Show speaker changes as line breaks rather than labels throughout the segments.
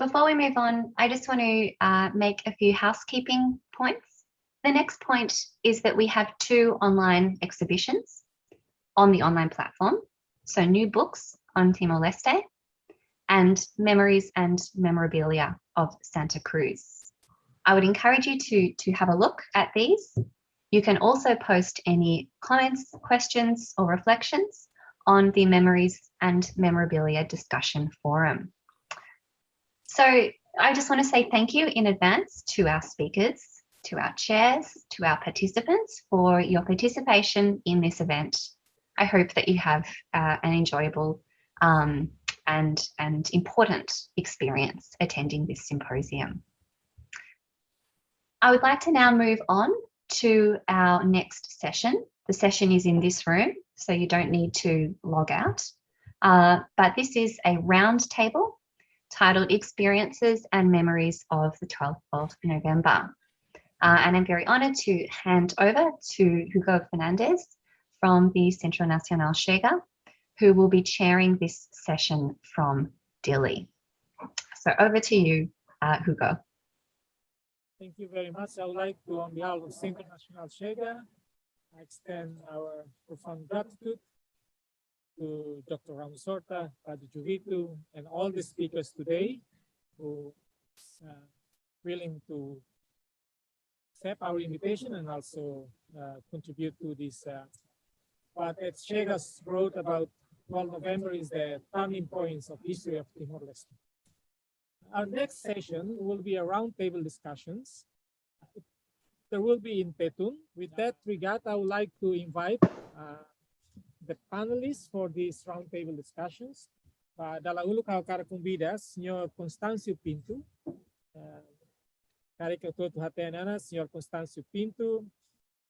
Before we move on, I just want to make a few housekeeping points. The next point is that we have 2 online exhibitions on the online platform. So new books on Timor-Leste and memories and memorabilia of Santa Cruz. I would encourage you to have a look at these. You can also post any comments, questions, or reflections on the memories and memorabilia discussion forum. So I just want to say thank you in advance to our speakers, to our chairs, to our participants for your participation in this event. I hope that you have an enjoyable and important experience attending this symposium. I would like to now move on to our next session. The session is in this room, so you don't need to log out. But this is a roundtable titled Experiences and Memories of the 12th of November. And I'm very honoured to hand over to Hugo Fernandes from the Centro Nacional Chega, who will be chairing this session from Dili. So over to you, Hugo.
Thank you very much. I would like to, on behalf of Centro Nacional Chega, extend our profound gratitude to Dr. Ramos Horta, Padre Juvito, and all the speakers today who are willing to accept our invitation and also contribute to this. What Chegas wrote about 12 November is the turning points of history of Timor-Leste. Our next session will be a roundtable discussions. There will be in Petun. With that regard, I would like to invite the panelists for these roundtable discussions. Dalla ulo ka cara convida, Sr. Constâncio Pinto, cara que eu estou hatena, Sr. Constâncio Pinto,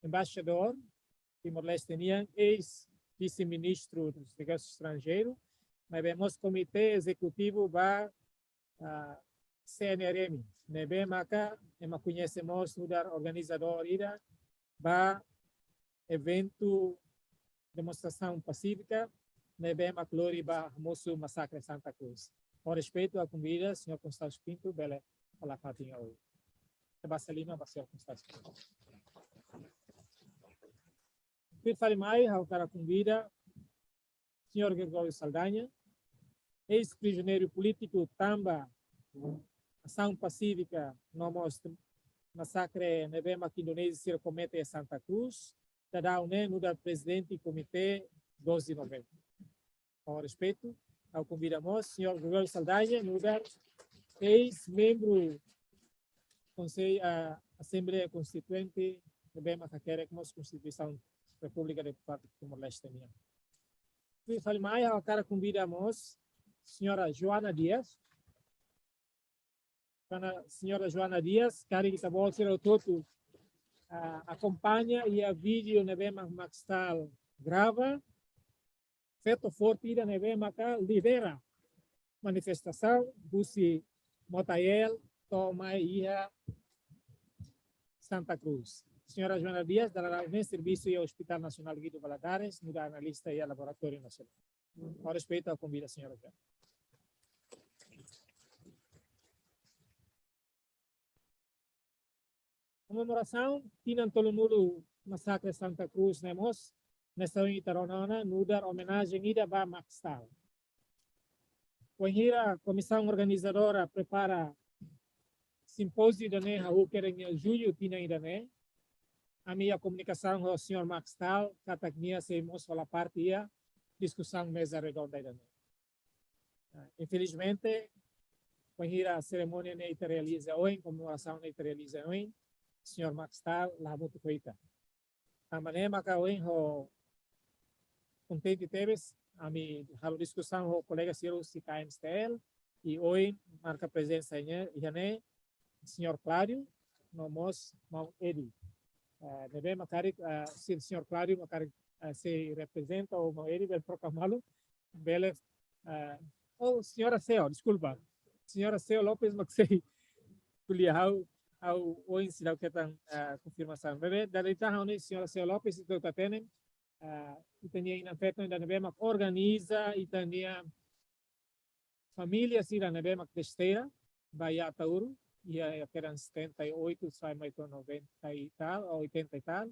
embaixador Timor-Leste, ex-vice-ministro dos negócios estrangeiros, mas vemos comitê executivo ba CNRM, nebe maka ema conhecemos lugar organizador ida ba evento demonstração pacífica, nebe maklori ba Cruz Massacre Santa Cruz. Com respeito à convida, Sr. Constâncio Pinto, bela falar fatinha hoje. Basalima, Sr. Constâncio Pinto. Fale mais, ao cara convida, Sr. Gregório Saldanha, ex-prisioneiro político Tamba, ação pacífica, no massacre nevema que Indonésia se comete Santa Cruz, da UNE, da presidente do comitê 12 de novembro. Com respeito, ao convidamos, Sr. Gregório Saldanha, lugar ex-membro do Conselho Assembleia Constituinte, nevema que quer como Constituição República de Timor-Leste. E fale mais, ao cara convidamos senhora Joana Dias. Senhora Joana Dias, cara que está bom ser o todo, acompanha e a vídeo nevema Max Stahl grava, feito forte da nevema que lidera manifestação, busi Motael, toma ia Santa Cruz. Senhora Joana Dias, dará o serviço ao Hospital Nacional Guido Valadares, no analista e Laboratório Nacional. Com respeito ao convite da senhora Joana. Comemoração, tinan tolunulu Massacre Santa Cruz, nemos, nesta itaronana, nudar homenagem ida ba Max Stahl. Quando a comissão organizadora prepara simpósio da NEA, o que em julho, tina ida NEA, a minha comunicação com o Sr. Max Stahl, catagnia se mostra a parte da discussão mesa redonda da NEA. Infelizmente, quando a cerimônia não se realiza hoje, a comemoração não se realiza hoje, o Sr. Max Stahl lá muito coita. A maneira que hoje o contente teve, a minha discussão com o colega Ceu Lopes CAMSTL, e hoje marca presença em Jané, o Sr. Cláudio, nomos Mão Edi. Deve macari se o Sr. Cláudio macari se representa o Mão Edi, bel proclamá-lo, bele oh senhora Ceu, desculpa, senhora Ceu Lopes maxei kuliah ao ensinar que tem confirmação. Bebe dari tahun ini senhora Ceu Lopes itu tatenen itania ina feto ina nebe mak organiza itania família sira nebe mak testeira Bahia Tauro, e eram 78, sai mais 90 e tal, 80 e tal.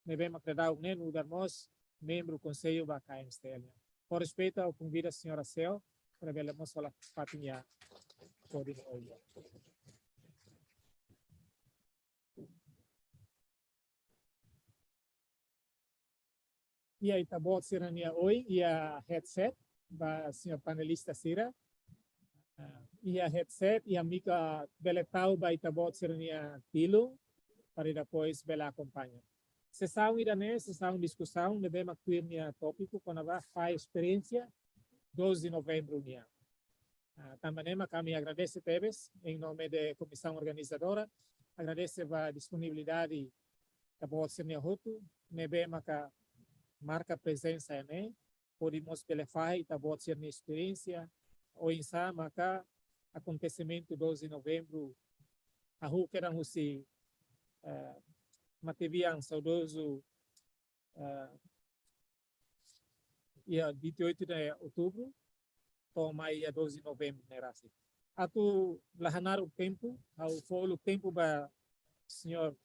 Neve macredau né no darmos membro do conselho da CAMSTL. Por respeito ao convite a senhora Ceu, para ver a moça lá patinha pode olhar. E aí tá bom serania hoje e a headset da senhora panelista Sira. E a headset e a amiga beletau vai tá bom serania tilo para depois bela acompanha. Sessão iranês, sessão discussão, devemos incluir minha tópico quando vai faz experiência 12 de novembro nia. Também kami agradece teves em nome da comissão organizadora, agradece a disponibilidade da boa sernia roto, devemos marca presença né, podemos belefai da boa sernia experiência, ou em maka acontecimento 12 de novembro, a rua que era se mateviang saudoso ia 28 de outubro toma ia 12 de novembro nerasi atu lahanar o tempo ao folo tempo ba senhor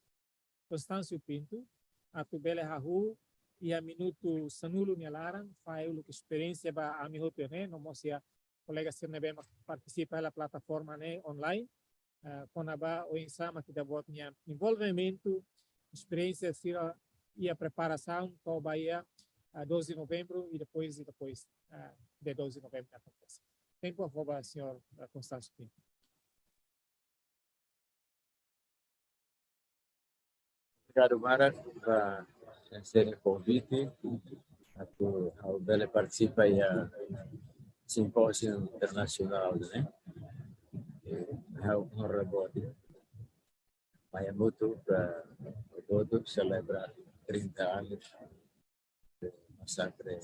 Constâncio Pinto atu bele hahu ia minuto sanulo nyalaran fai o experiência ba ami hoto né no mosia colega sirne bem participa da plataforma né online konaba o insama que da botnya envolvimento experiência e a preparação para o Bahia 12 de novembro e depois de 12 de novembro acontece. Tempo a favor, senhor Constâncio Pinto.
Obrigado, Mara, por ser o convite. A Bela participa da Symposium Internacional, né? É um rebote. Mas é muito para todos celebrar 30 anos do massacre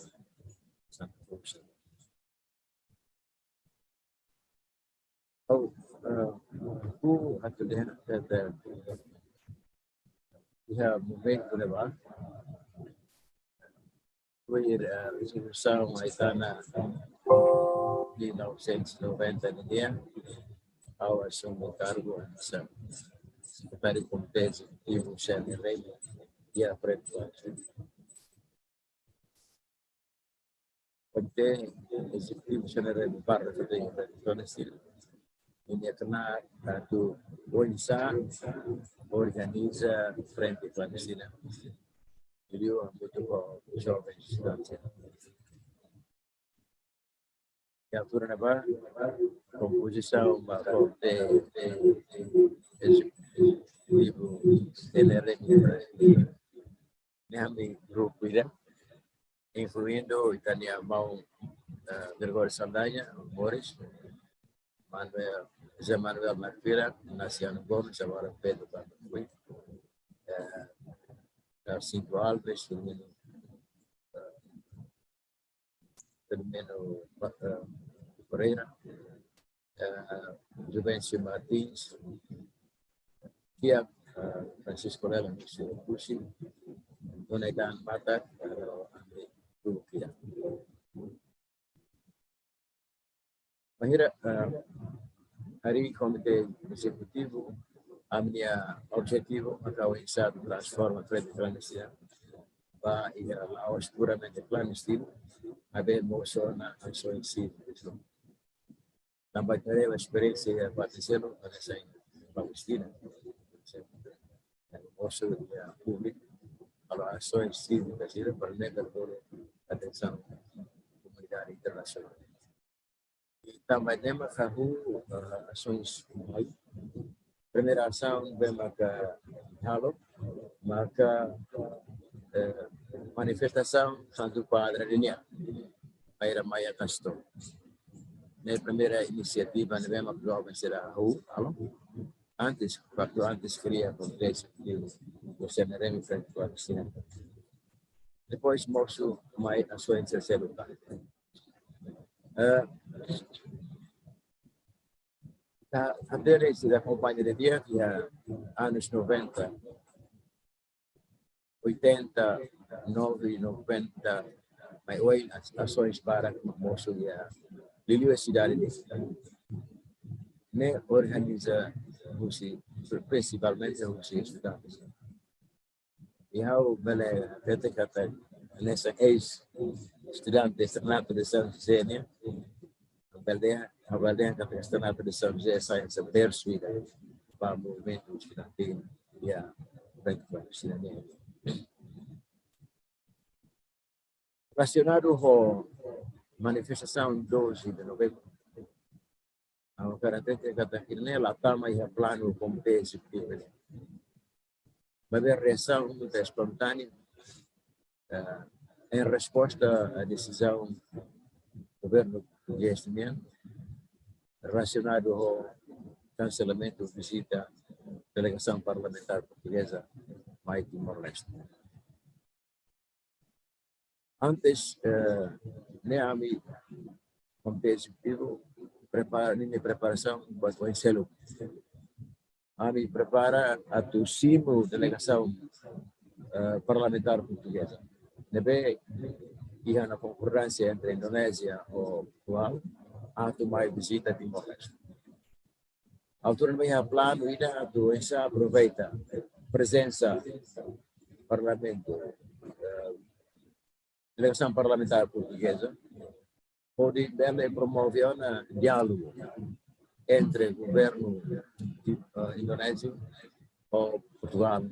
Centro. O atualmente já momento levar foi a resolução haitana de 1990 dia ao assumir o cargo a secretário de Comitê Executivo CNR e a presidente. Comitê Executivo CNR para fazer Constâncio ini kena satu OISA organiza Frente Clandestina. Jadi butuh jovens que altura apa composição de executivo CNR nesse grupo ida incluindo Itania Mau Gregório Saldanha, Boris, Manuel Macfira, Naciano Gomes, agora Pedro Banduí, Cinco Alves, Firmino Pereira, Juvencio Martins, Kia Francisco Lela, Mr. Pusi, Donegan Matak, Kia. Mahira, hari Comitê Executivo, a minha objetivo é o Estado transforma a frente clandestina para aos puramente clandestino, haver moção na ação em si. Também terei a experiência de participar nessa clandestina, moção pública, as ações cívicas e para meter atenção da comunidade internacional. E também temos ações primeira ação bem maka halo maka manifestação santo padre dunia para Maya Castro. Na primeira iniciativa ne bem maka será halo antes queria acontecer o CNR frente à Palestina. Depois mostro mais ações terceiro lugar. A aderência da companhia de dia que é anos 90, 89 e 90, mas hoje as ações para mostrar a universidade de ne organiza principalmente os estudantes. E ao bele kata nessa ex-estudante externato de São José, né? A baldeia kata externato de São José sai essa persuida para o movimento estudantil e a frente para a cidadania. Relacionado com manifestação 12 de novembro, a característica kata kini latama ia plano comitê executivo. Vai haver reação muito espontânea em resposta à decisão do governo português relacionado ao cancelamento da visita da delegação parlamentar portuguesa ao Timor-Leste. Antes, NEAMI, comitê executivo, preparação para o Ceu Lopes. A AMI prepara a TUSIMO, delegação parlamentar portuguesa. Nebe, ia na concorrência entre a Indonésia e Portugal, a tomar visita a Timor-Leste. A altura não ia plano, ainda a doença aproveita a presença do parlamento, delegação parlamentar portuguesa, pode promover um diálogo entre o governo indonésio ou Portugal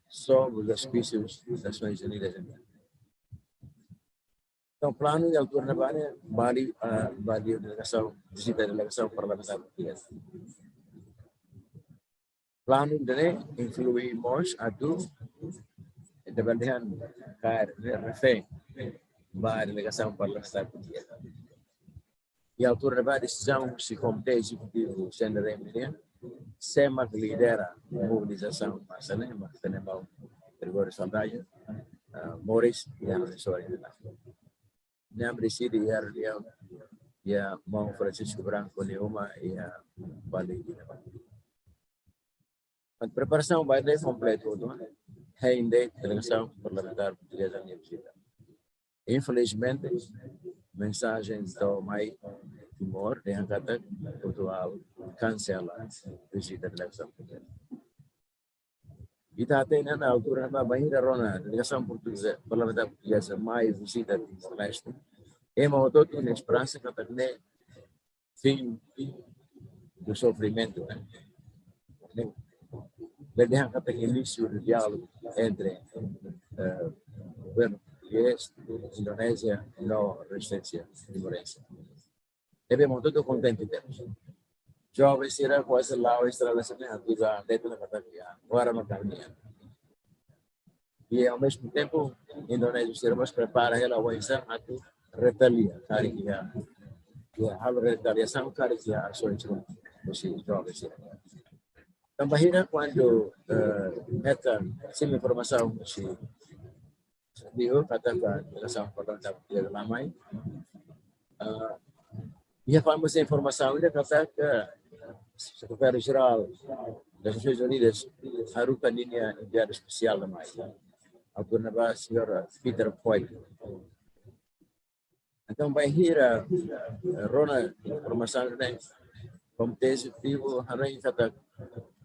sobre os auspícios das Nações Unidas. Então, o plano de altura na vale a delegação, visita a delegação parlamentar portuguesa. Plano de influirmos a tu dependendo de refém da delegação parlamentar portuguesa. E a altura da decisão se comitê executivo sendo reunido, SEMA que lidera a mobilização massana, mas temos Gregório Saldanha, Morris e a assessora de lá. Nem decide ir a reunião e a mão Francisco Branco Neuma e a Vale. A preparação vai ser completa, ainda a delegação parlamentar portuguesa na visita. Infelizmente, mensagens do Mai Timor, de Ancata, Portugal, cancela a visita da delegação portuguesa. E está tendo na altura da Bahia Rona, a delegação portuguesa, parlamentar portuguesa, mais visita de Timor-Leste. E uma outra esperança que está tendo fim do sofrimento. Desde Ancata, início do diálogo entre o governo português, Indonésia e a resistência timorense. Devemos todos contentes deles. Jovens serão quase lá o estabelecimento da dentro da categoria, agora na caminhada. E ao mesmo tempo, a Indonésia será prepara ela o exame a retaliar, caricia, a retaliação caricia ações dos jovens. Então, bahira quando esta sem informação se deu katakan delegação parlamentar portuguesa lá mais, e falamos informação ainda kata que secretário-geral das Nações Unidas Haruka linha enviada especial da mais, a turna senhora Peter Foy. Então bahira rona informação também comitê executivo harus kata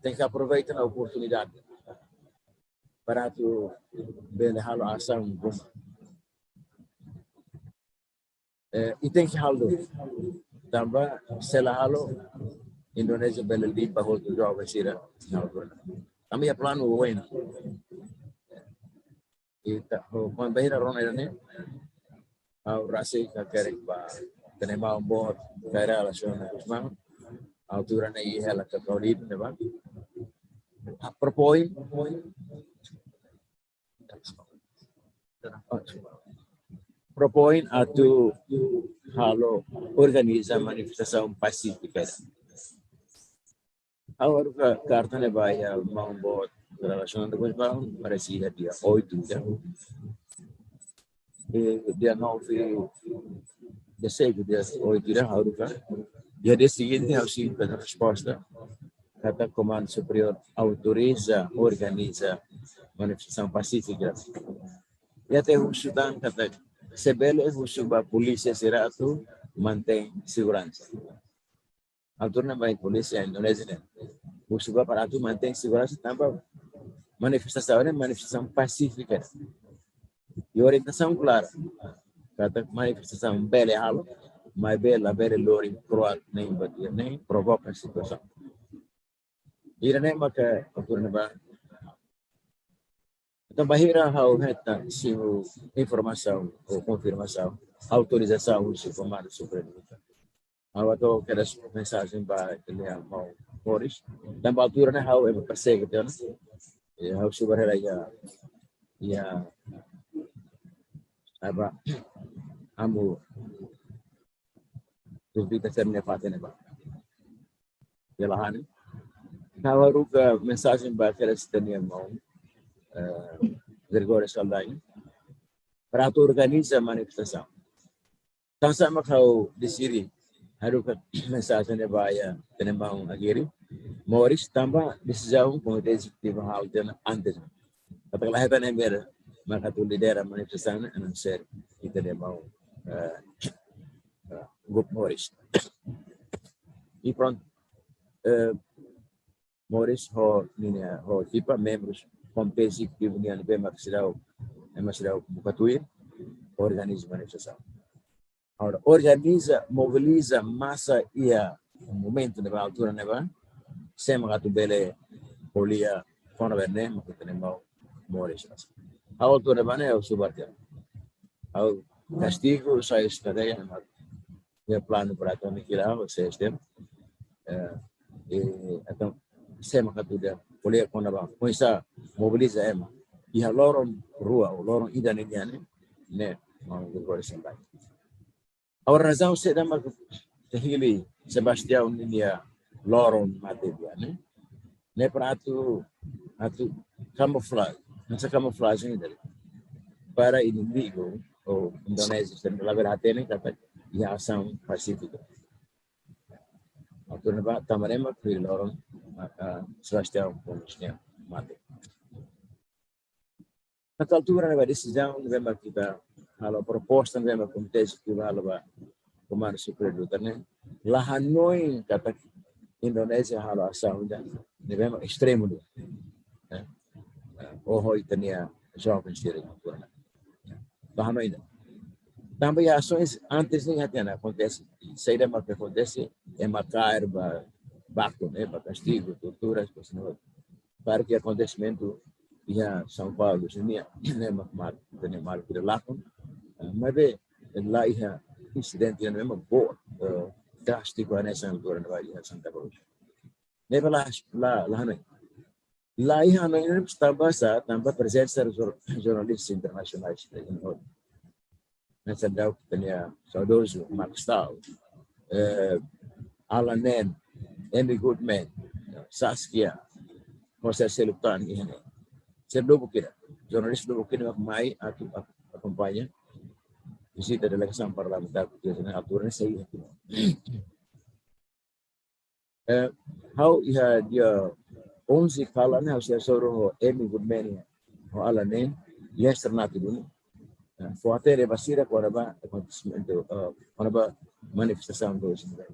tem que aproveitar a oportunidade para tu benehalo ação bom. E tem que halo também selahalo Indonésia beledi bahwa tu jauh bersira. Kami ya plano wen. Ita kung bahira ron ini, au rasi kakerek ba tenema bor kara relasyon kusman, au turana ihela kakolid ne ba. Propoin atau halo organiza manifestação pacífica. Agora a carta ne vai a mão bot relacionada com o parecia dia 8 dia 9 dia 6 dia 8 dia dia de seguinte a resposta kata Comando Superior autoriza, organiza manifestação pacífica. E até o Sudão kata sebele a polícia será tu mantém segurança. altura vai polícia Indonésia, né? O suba para tu mantém segurança também. Manifestação é manifestação pacífica. E orientação clara. Cada manifestação bela é halo, mas bela lori croat nem batia, nem provoca a situação. Ira nem maka altura ba. Então, bahira hau reta se informação ou confirmação, autorização do comando supremo. Awak kena mensagem para ele mau Boris. Dan altura né hau é persegue então. E hau subar ya apa amu duvida termina fatene ba. Yalahan. Nawaru ka mensagem para aquela cidadania mau Gregório Saldanha para organizar a manifestação. Então sama kau di sini haru ka mensagem bahaya tenembang agiri Morris tambah decisão com executiva hal dan antes katakanlah heta nember maka tu lidera manifestação não ser kita dia mau grupo Morris e pronto Morris ho tipa membros compesi que vinham bem Max Stahl bukatuir organiza manifestação. Agora, organiza, mobiliza massa e a momento na altura neva, sem magatu bele polia fora verne, mas que temos Morris. A altura neva é o subartia. O castigo sai escadeia, mas é plano para tu aniquilar o sistema. Então, sem magatu bele polia fora neva, com essa mobiliza ema. E a loron rua, o loron idaneniane, né, mas o Gregório Saldanha. A razão se dá mais terrível Sebastião Ninia Loron Materia, né para tu camuflagem, essa camuflagem dele para inimigo ou Indonésia sendo lá berhati ni kata ia ação pacífica. Autor neba tamarema que Loron Sebastião Ninia mate. Na altura neba decisão neba kita kalau proposta neba komitê executivo halo Comando Supremo também. Lá Hanoi, kata Indonésia halo asal dan memang extremo do. Oh itania jovens de lá Hanoi. Também ações antes nem até acontece. Saída mais que acontece é matar, baco, né, para castigo, torturas, para que acontecimento ia São Paulo, né, mal, tem mal que lá com, mas lá ia incidente yang memang drástico nessa altura na Bahia Santa Cruz. Neva lá Hanoi. Lá em Hanoi também presença de jornalistas internacionais. Nessa data tinha saudoso Max Stahl, Alan Nen, Amy Goodman, Saskia, José Ceu Lopes. Sebelum bukit, jurnalis sebelum bukit mai acompanha. Visita delegação parlamentar que na altura sei aqui. How ia dia 11 kala na saya soro Emi Goodman ho alanen yesterday dulu. Foto de basira koraba acontecimento koraba manifestação do Centro.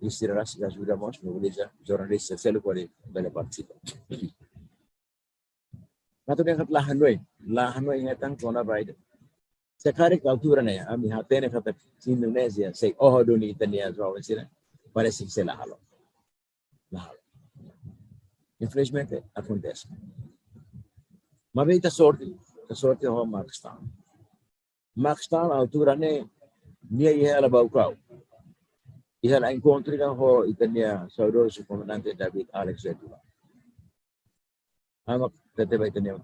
Istirahat sudah mos mobiliza jornalis selo kore bela participa. Nato yang lah Hanoi ingatang kona baida. Sekarang altura né, a minha tene kata Indonésia, sei doni Itania jovem sila, parece que sei lá halo. Infelizmente acontece. Mas bem sorte ho Max Stahl. Max Stahl altura né, nia ia bau kau. Ia lá encontro kan ho Itania saudoso comandante David Alex Zedula. Amak tetap Itania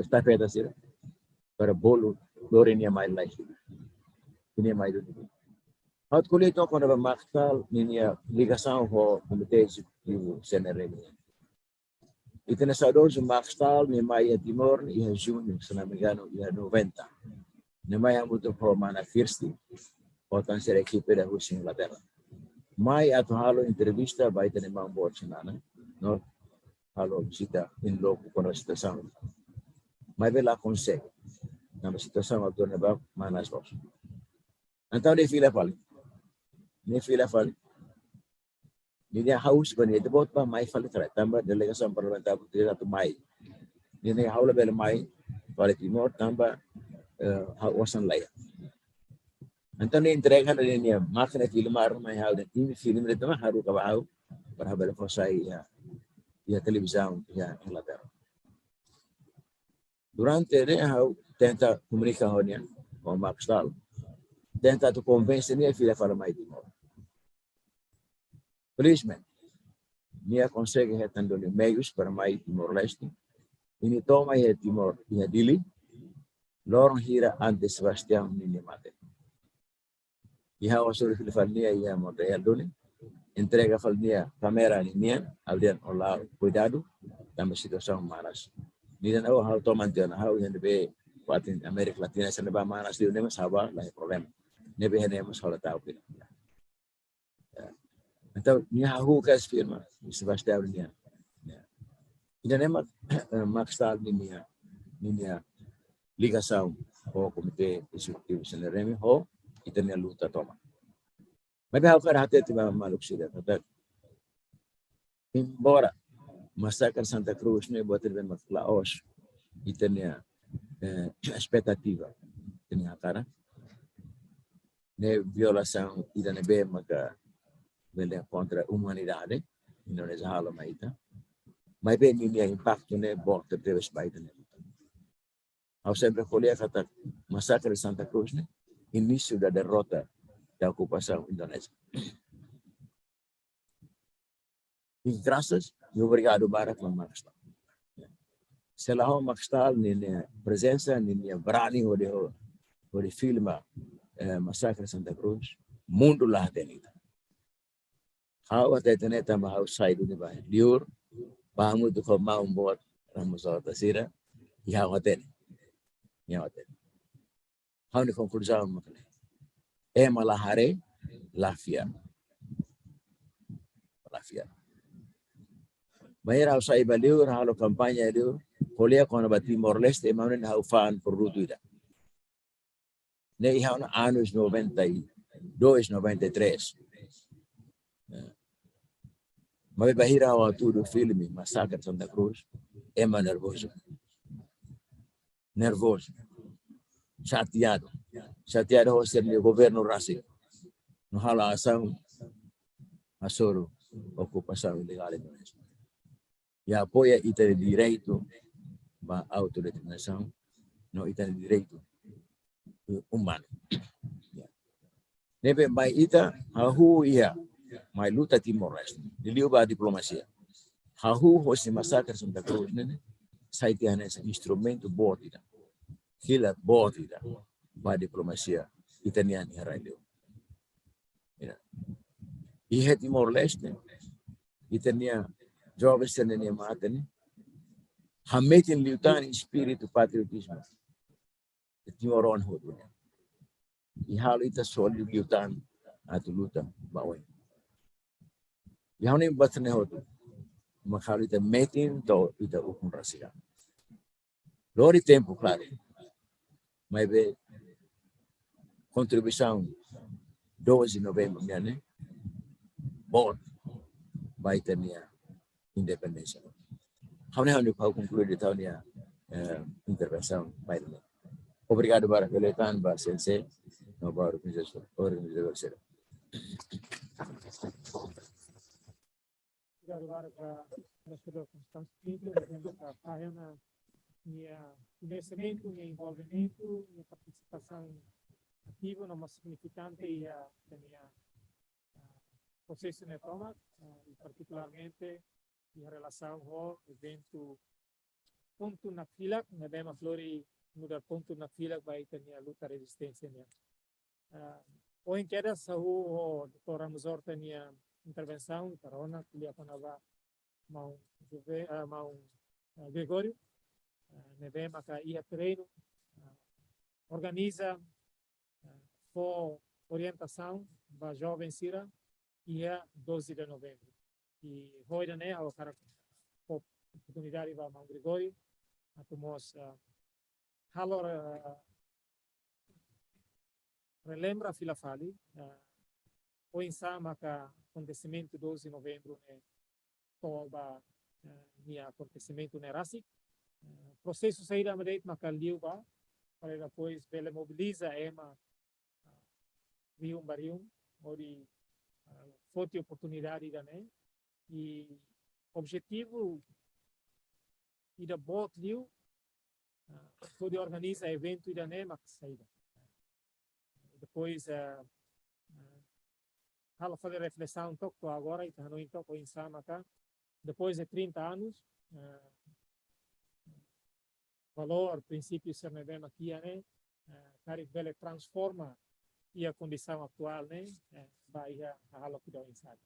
estafeta sih, para bolo, Lorinha mais lá ini mais do que. Hot colheito quando vai Max Stahl, minha ligação com o comitê executivo CNR. E tem saudoso Max Stahl, minha mãe é Timor, e é junho, se não me engano, e é 90. Minha mãe é muito formada first, portanto ser equipe da Rússia e Inglaterra. Mãe atual entrevista vai ter uma boa semana, não? Halo visita in loco com a situação. Mas ela consegue. Na situação atual na mana os. Então, nem fila fala. Dia haus bani itu bot pa mai fala tra tamba delegação parlamentar portuguesa tu mai. Dia haula bel mai para Timor tamba wasan laya. Então nem entrega na linha máquina filmar mai hau dan ini film itu mah haru ka bau para bel fosai ya televisão ya Inglaterra. Durante ele hau tenta comunicar com Max Stahl. Tenta tu convencer minha filha para mai Timor. Felizmente, Nia consegue retando meios para mais Timor-Leste. Ini toma e Timor e Dili. Loron hira ante Sebastião Nini Mate. E a outra filifalnia e a Montreal Duni. Entrega falnia câmera Ninian. Aldean olá cuidado. Também situação manas. Nida não há toma antena. Há o NB. Patin América Latina se leva manas. Dio nem sabe lá é problema. Nebe renemos fala tal pina. Então, minha rua que as firma, Sebastião Nia. Ainda nem Max Stahl minha ligação com o comitê executivo Seneremi ou e também a luta toma. Mas bem, o cara até teve uma maluqueira, embora massacre Santa Cruz nem botar bem mais claros e tinha expectativa, tinha cara, nem violação e nem bem mais contra a humanidade, Indonésia hala maita. Mas bem minha impacto nem borda teve espaida nem. Ao sempre colher kata massacre Santa Cruz né, início da derrota da ocupação indonésia. E graças e obrigado para com Max Stahl. Selah Max Stahl minha presença minha brani o de filma massacre Santa Cruz mundo lá dentro. How até tener também outside do bairro liur vamos do como um bot vamos ao tasira e how até How ni conclusão makne. Malahare lafia. Mayra usai baliu halo kampanya itu kolia kona ba Timor-Leste maune na ufaan produto ida. Nei hauna anos 92, 93. Mas bahira wa tudo filme Massacre Santa Cruz nervoso. Chateado ao ser o governo racista. No relação a soro ocupação ilegal indonésia. E apoia ita direito ba autodeterminação, no ita direito humano. Nebe mai ita hahu ia mai luta Timor-Leste. Diliu ba diplomacia. Hahu hosi massacre Santa Cruz nene saiti hanes instrumento botida. Hila botida ba diplomacia italiana haraileu. E Timor-Leste itania jovens tenenia matene hametin liutan espírito patriotismo. Timoron hodunya. E halo ita soli liutan atu luta bawe. E halo nem batne hodu. Makhalo ita metin to ita ukun rasia. Lori tempo claro. Mas be contribuição 12 de novembro, né? Bom, vai ter minha independência. Hanya para concluir de tal minha intervenção, vai ter. Obrigado para peletan, para sensei, no para organização.
Obrigado para o senhor Constâncio Pinto, para a minha conhecimento, minha envolvimento, minha participação ativa, não mais significante e a minha processo de toma, e particularmente em relação ao evento ponto na fila, na dema flori mudar ponto na fila vai ter a luta resistência né. O em queda o Dr. Ramosor tem a intervenção para ona kuliah panava mau Gregório neve maka ia treino organiza for orientação para jovens sira ia 12 de novembro e hoje né ao cara oportunidade para mau Gregório atomos halor relembra fila fali, o insama ka acontecimento 12 de novembro né, toba minha acontecimento na Rasik, processo saída madeit makaliu ba, para depois ele mobiliza ema rium barium, ori foto oportunidade da né, e objetivo ida bot liu pode organizar evento ida né, mas saída. Depois ela fazer reflexão um pouco agora e tá no toco em sama cá depois de 30 anos valor princípio ser né aqui né cari bele transforma e a condição atual né vai a hala cuidar em sabe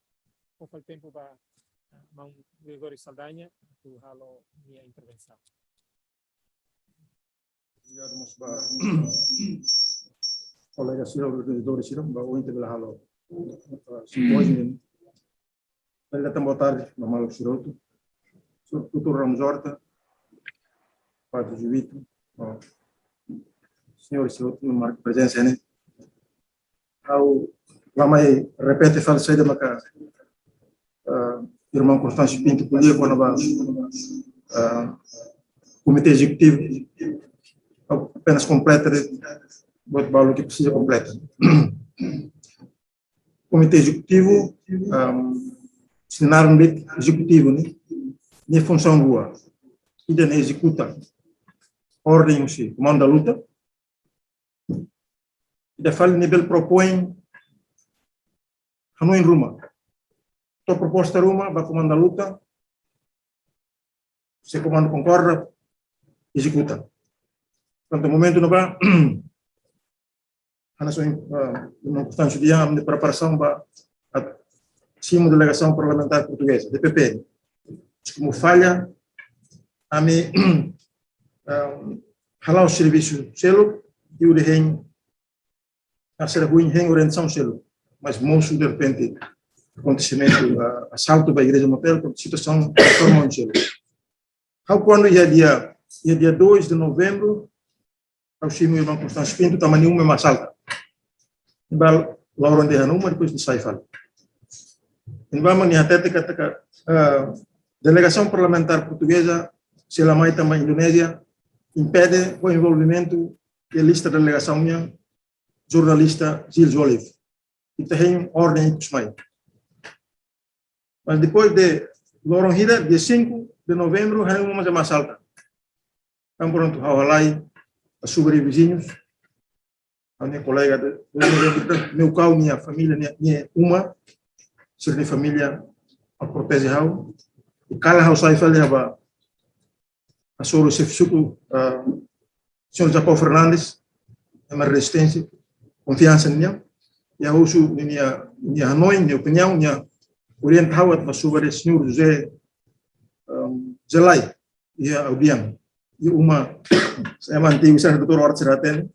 pouco tempo vai mão Gregório Saldanha tu halo minha intervenção.
Obrigado, colega senhor organizadores sira ba o integral halo Symposium ele tá boa tarde normal siroto doutor Ramos Horta Padre Juvito senhor siroto no marco presença né ao lama repete fala saída maca irmão Constâncio Pinto podia quando vai comitê executivo apenas completa o valor que precisa completa. Comitê executivo, cenário executivo, né? Nem função boa. Ainda não executa ordem, se comanda a luta. E fala nível propõe não em Roma. A proposta Roma vai comandar a luta. Se comando concorda, executa. Portanto, no momento não vai a nação uma constante de preparação para a cima delegação parlamentar portuguesa, DPP. Como falha, a mim halau o serviço selo e o de a ser ruim em orientação selo, mas moço de repente acontecimento assalto para a igreja motel por situação formal selo. Ao quando ia dia 2 de novembro ao cimo irmão Constâncio Pinto também uma assalta. Embal Lauron de Hanuma depois de Saifal. Embal mani até kata delegação parlamentar portuguesa se ela mai também Indonésia impede o envolvimento da lista de delegação minha jornalista Ceu Lopes. E tem ordem de mai. Mas depois de Lauron Hida dia 5 de novembro Hanuma mais assalta. Então pronto, hawalai sobre vizinhos, a minha colega, meu carro, minha família, minha uma, ser de família, a proteger o e cada house aí falava a soro se fico, senhor Hugo Fernandes, é uma resistência, confiança minha, e a uso minha Hanoi, minha opinião, minha orientava a sobre o senhor José Zelai, e a Audiang. E uma é antigo ser doutor Horta Seraten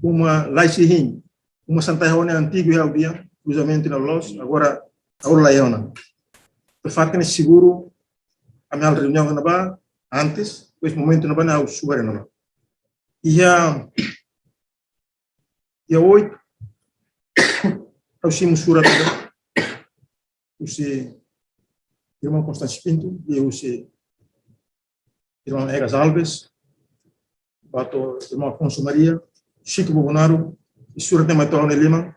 uma laicihin uma santaihone antigo é o dia cruzamento na Los agora laiona o fato que seguro a minha reunião na ba antes pois momento na ba na subar na ba e 8 ao cimo surat o se irmão Constâncio Pinto e o se irmão Egas Alves, bato irmão Afonso Maria, Chico Bobonaro, e Sura Tematone Lima,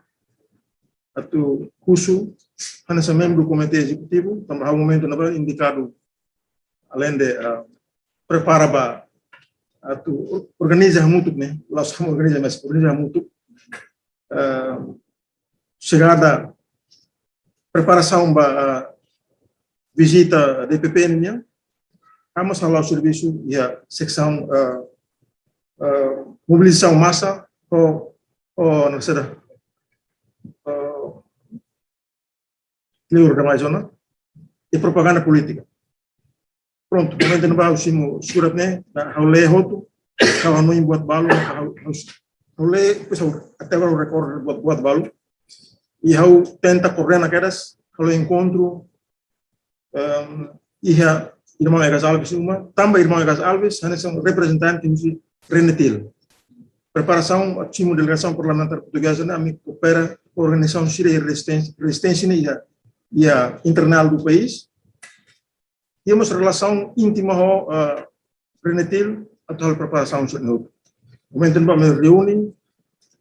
atu curso, nessa membro do comitê executivo, também há um momento indicado, além de preparar para atu organiza muito, né? Lá só organiza, mas organiza muito, chegada, preparação para visita da DPP, né? Vamos falar o serviço e a secção mobilização massa ou não sei livro da mais zona e propaganda política. Pronto, momento não vai o cimo surat né, ao ler roto, ao não buat balo, ao ler pessoal até agora o recorde buat balo e ao tenta correr naquelas, ao encontro e a irmão Egas Alves, também irmão Egas Alves, são representantes de Renetil. preparação a time delegação parlamentar portuguesa na me coopera com a organização Síria resistência e a internal do país. Temos relação íntima com Renetil a toda a preparação no momento em que me reúne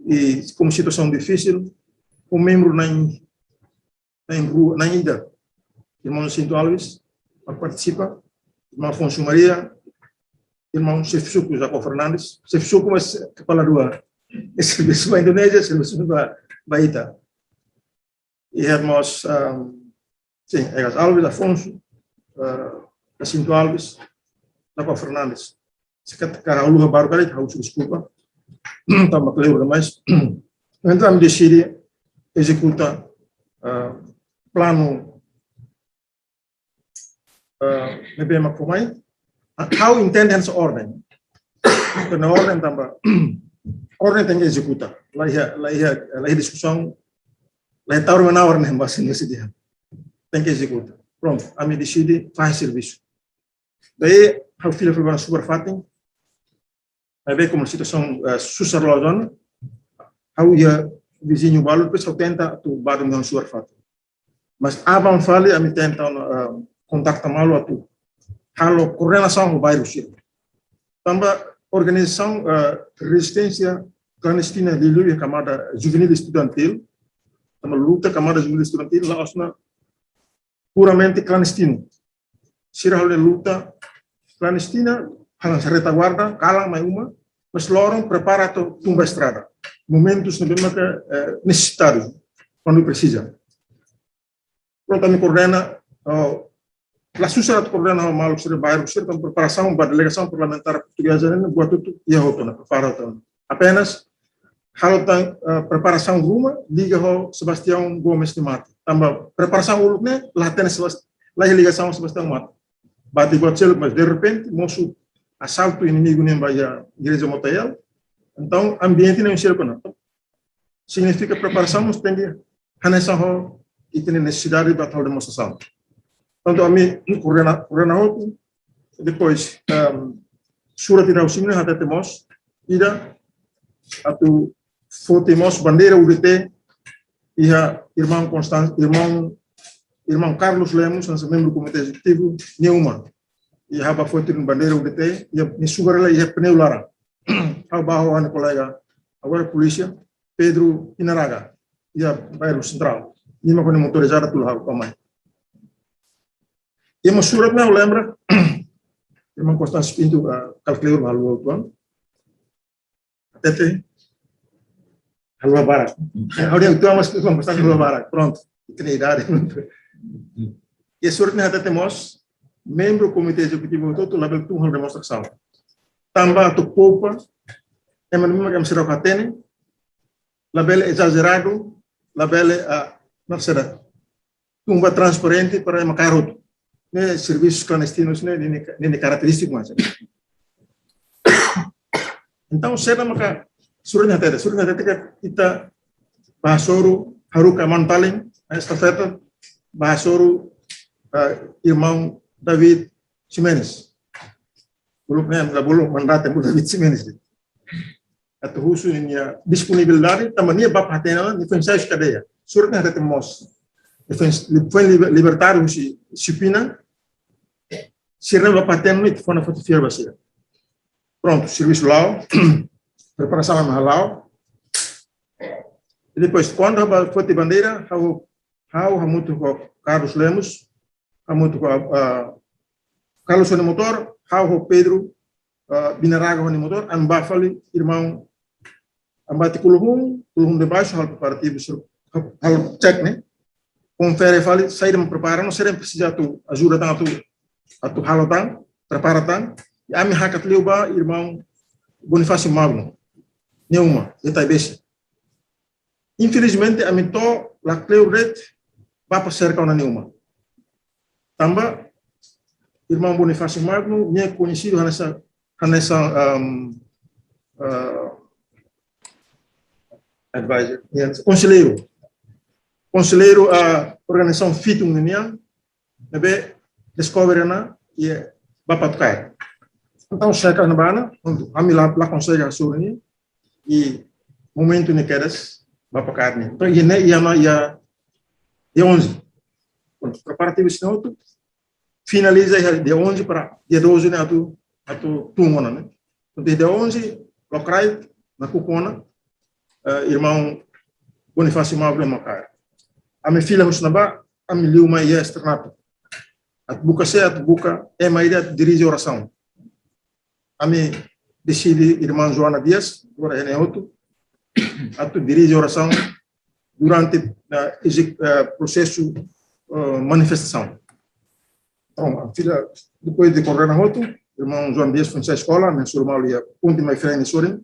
e como situação difícil um membro na ida irmão Cinto Alves participa, irmão Afonso Maria, irmão Chef Suco Hugo Fernandes. Chef Suco mas kepala dua serviço da Indonésia, serviço da Bahia. E irmãos sim, Egas Alves, Afonso, Cinto Alves, Hugo Fernandes. Sekarang lu baru kali harus desculpa. Tambah kelihatan mais. Então decide executa plano nebema komai. How intended ordem. Karena ordem tambah ordem tem que executar. Lá discussão, lá tahu mana ordem bahasa Indonesia dia. Tem que executar. Pronto, a me decide faz serviço. Daí, how feel everyone super fating. Aí como situação susah lawan, how ia vizinho balu depois tenta tu baru dengan super fating. Mas abang fali a me tenta contacta malu atu. Halo coordenação do bairro Sírio. Também organização resistência clandestina de luta camada juvenil estudantil, também luta camada juvenil estudantil lá osna puramente clandestino. Sírio halo luta clandestina, halang retaguarda, kalang mai uma, mas lorong prepara to tumba estrada. Momentos na bema necessário quando precisa. Pronto, me coordena La susah coordena malu sobre bairro Sírio com preparação para a delegação parlamentar portuguesa buat tudo e a outra preparação. Apenas hal preparação rumah liga ho Sebastião Gomes de Mata. Tambah preparação uluknya latihan lá ligação Sebastião Mata. Bati buat Ceu Lopes, mas de repente moço assalto inimigo nem vai a igreja Motel. Então ambiente não Sírio kena. Significa preparação mas tem que hanesa ho e tem necessidade de batalha demonstração. Então, a mim, coordena outro, depois, surat tidak usimnya hati temos, ida, atau fotemos bandeira UDT, ia irmão Constâncio, irmão Carlos Lemos, nosso membro do comitê executivo, Neuma, ia haba foto de bandeira UDT, ia me sugar lá ia pneu lara, ao barro a colega, agora polícia, Pedro Inaraga, ia bairro central, ia com motorizada tudo lá, como é. E uma surat não lembra, irmão Constâncio Pinto calculou malu tuan, até halwa barak. Agora eu tomo mas Constâncio halwa barak, pronto, tem idade. E suratnya até temos membro do comitê executivo todo label tu hal demonstração. Tambah tu poupa, mesmo que será catene, label exagerado, label não será tumba transparente para macarot. Serviços clandestinos nem característico mais. Então, será maka suratnya tadi kita bahasoro haruka mantaling estafeta bahasoro irmão David Ximenes. Grupnya belum mandate David Ximenes. Atau khusus ini disponibilidade também ia bapa hatena defensais cadeia. Suratnya tadi mos foi libertário disciplina. Se não vai ter muito, foi na fotografia você. Pronto, serviço lá, preparação lá. E depois, quando a foto de bandeira, há muito com Carlos Lemos, há muito com Carlos no motor, há o Pedro Binaraga no motor, amba fali irmão, amba te kulhum de baixo, há partido, há check né. Confere fali, sai de me preparar, não será precisa tu ajuda tanto atau halatan, preparatan, e a minha hakat leuba irmão Bonifácio Magno, Neuma, Etaibese. Infelizmente, a mim to la cleuret vai para cerca na Neuma. Também, irmão Bonifácio Magno, me conhecido nessa advisor, conselheiro a organização Fitum União, nebe descobre na e bapat kai. Então chega na bana, a mim lá conselho a sua e momento ne quedas bapa carne. Então ia dia 11. Quando preparativo esse outro finaliza dia 11 para dia 12 né atu tungona né. Então dia 11 locrai na Cucona irmão Bonifácio Mauro Macar. A minha filha Husnaba, a minha liuma ia externato. A buca é mais dirige oração. A minha decide irmã Joana Dias, agora é outro, a dirige oração durante o processo manifestação. Então, a filha, depois de correr na outro, irmão Joana Dias foi à escola, minha surma ia ponte mais frente em Sorin,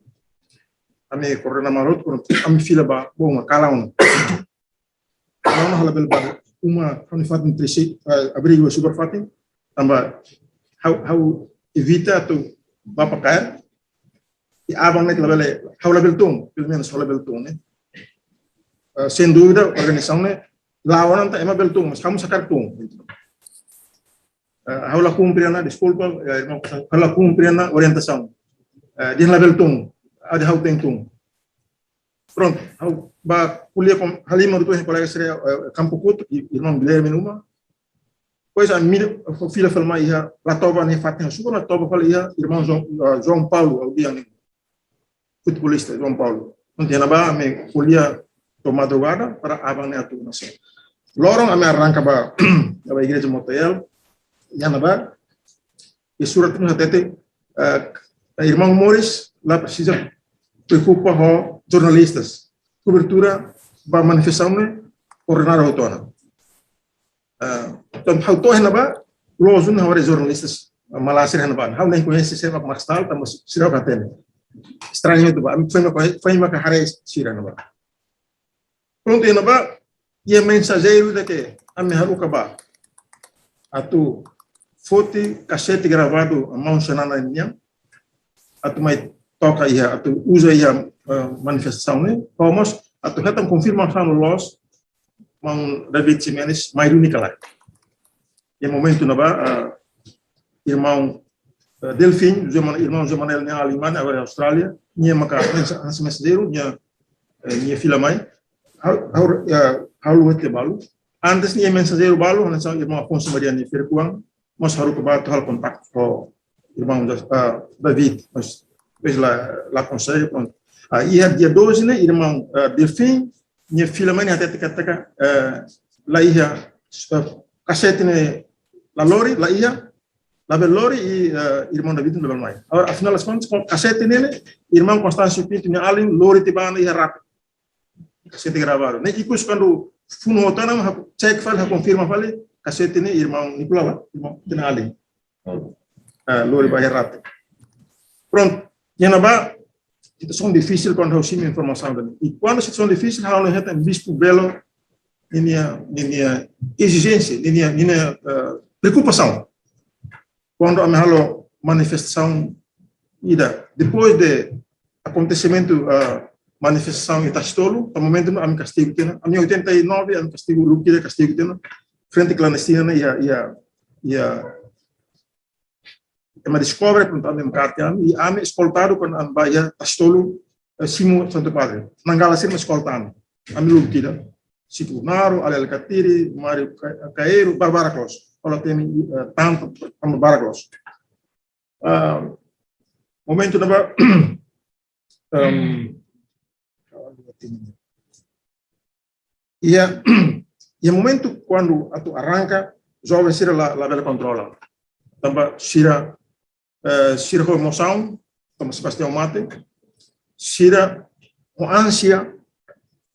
a minha correr na maroto, a minha filha ba bom cala um. Não hala bel ba uma unifat nutrisi abrigo super fatin, tamba how evita tu bapa cair e abang nek labele how label tum, pelo menos how label tum né. Sem dúvida, organização né, lá orang tak ema bel tum, mas kamu sakar tum. How la cumprir na desculpa, how la cumprir na orientação. Dia label tum, ada how tem tum. Pronto, how ba kuliah com Halima do teu colega seria Campo Couto, irmão Guilherme numa. Pois a minha filha falou mais ia lá tova nem fatem super lá tova falou ia irmão João Paulo ao dia nem futebolista João Paulo. Não tinha nada me kuliah to madrugada para abang ne atu nação. Lorong ame arranca ba da igreja Motel, já nada. E surat no tete irmão Morris lá precisa preocupa com jornalistas, cobertura para manifestação né, coordenar a autona. Então, how to henaba, lozun hore jornalistas malasir henaba, how nem conhece se Max Stahl, mas sirau katene. Estranho itu, foi uma carreira sira henaba. Pronto henaba, e a mensageiro de que a minha haruka ba, atu foto cassete gravado a mão chanana ninha, atu mai toca ia, atu usa ia manifestação né, como atu retam confirmação no los, mang David Jimenez mai única lá. E momento na ba irmão Delfim, irmão Jomanel na Alemanha, agora na Austrália, minha maca nesse mensageiro, minha filha mãe, how luat balu. Antes minha mensageiro balu, nós irmão Afonso Maria ni Ferkuang, mas haru ke ba hal kontak com irmão David, mas veja lá conselho pronto. Ia dia 12 né, irmão Delfim, minha filha mãe até katakan lá ia cassete né la lori lá ia la lori e irmão David no mais. Agora afinal as contas com cassete nele, irmão Constâncio Pinto minha além lori tibana ia rápido. Cassete gravado. Nem que quando funo otana check file confirma file cassete né irmão Nicolau, irmão tinha além. Lori vai rápido. Pronto. Yanaba situação difícil quando eu sim informação dele. E quando situação difícil, eu não tenho visto belo minha exigência, minha preocupação. Quando a minha manifestação ida depois de acontecimento manifestação em Tastolo, no momento a minha castigo tem, a minha 89 a minha castigo Luquida castigo tem frente clandestina ia me descobre pronto a minha carta e a me escoltado quando a baia Tastolo Simo Santo Padre nangala sima escoltando a minha Luquida Situ Naro Alel Katiri Mario Caeiro Barbara Clos olha tem tanto como Barbara Clos momento na e momento quando tu arranca jovem sira la bela controla tamba sira com emoção tamba Sebastião Mate sira com ânsia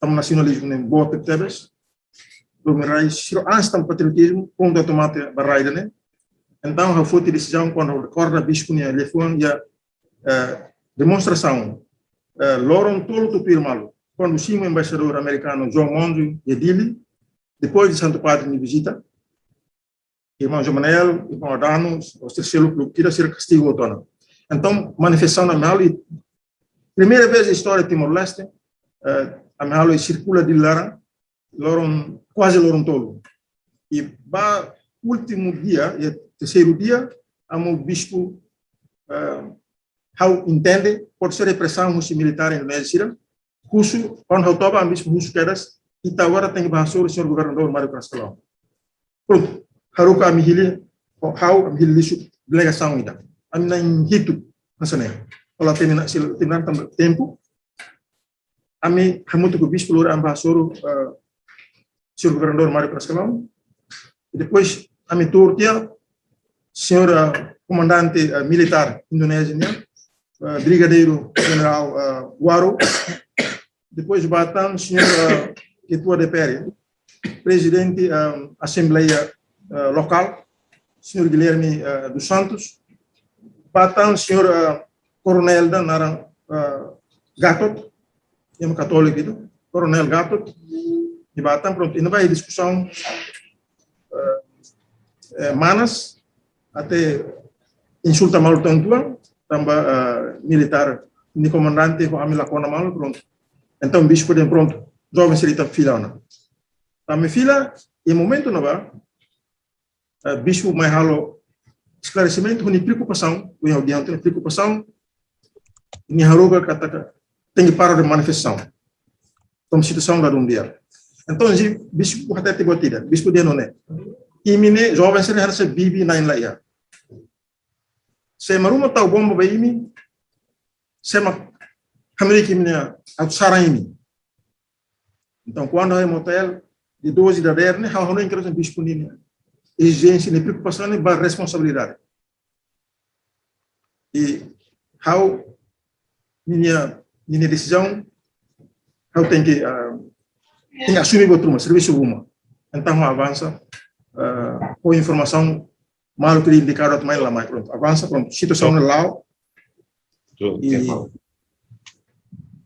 tamba nacionalismo nem bote tebes do merai sira ânsia tamba patriotismo ponto tomate barraida né então a foto decisão quando recorda bispo ne telefone e demonstração loron tolo tu pirmalo quando o sim embaixador americano João Mondo e Dili depois de Santo Padre me visita irmão Jomanel, irmão Adano, o terceiro clube tira ser castigo autônomo. Então manifestação na Mali, primeira vez na história de Timor-Leste, a Mali circula de Lara, quase loron tolo. E ba último dia, terceiro dia, amo bispo how entende pode ser repressão russa militar em Indonésia, russo, quando eu toba ambis russo quedas, e agora tem que passar o senhor governador Mário Castelão. Pronto, haruka amihili, how amihili isso delegação ida. Amina em hitu, nasane. Kalau terminar tempo, ami hamutu ko bispo lura ambassador senhor governador Mário Castelão. E depois ami turtia senhor comandante militar indonésio, brigadeiro general Waro. Depois batam senhor ketua DPR, presidente assembleia local, senhor Guilherme dos Santos. Batam senhor coronel da Narang Gatot, yang católico itu, coronel Gatot. Di Batam pronto, ini vai discussão manas até insulta mal tantuan, tambah militar ni comandante ko amila kona mal pronto. Então bispo de pronto, jovem serita fila na. Também fila e momento não vai bispo mais halo esclarecimento com preocupação, o yang dia tem preocupação ni haroga kata tem que parar de manifestação. Como situação da dia. Então bispo até te botida, bispo dia não é. E mine jovem ser harus bibi nain lá ya. Se maruma tahu bomba baimi, se mak Amerika mine at saraimi. Então quando é motel de 12 da derne, how não incluso bispo ni exigência nem preocupação nem bar responsabilidade. E how minha decisão how tem que assumir o turma serviço uma. Então avança com informação mal que indicado também lá mais pronto. Avança pronto. Situação lá. E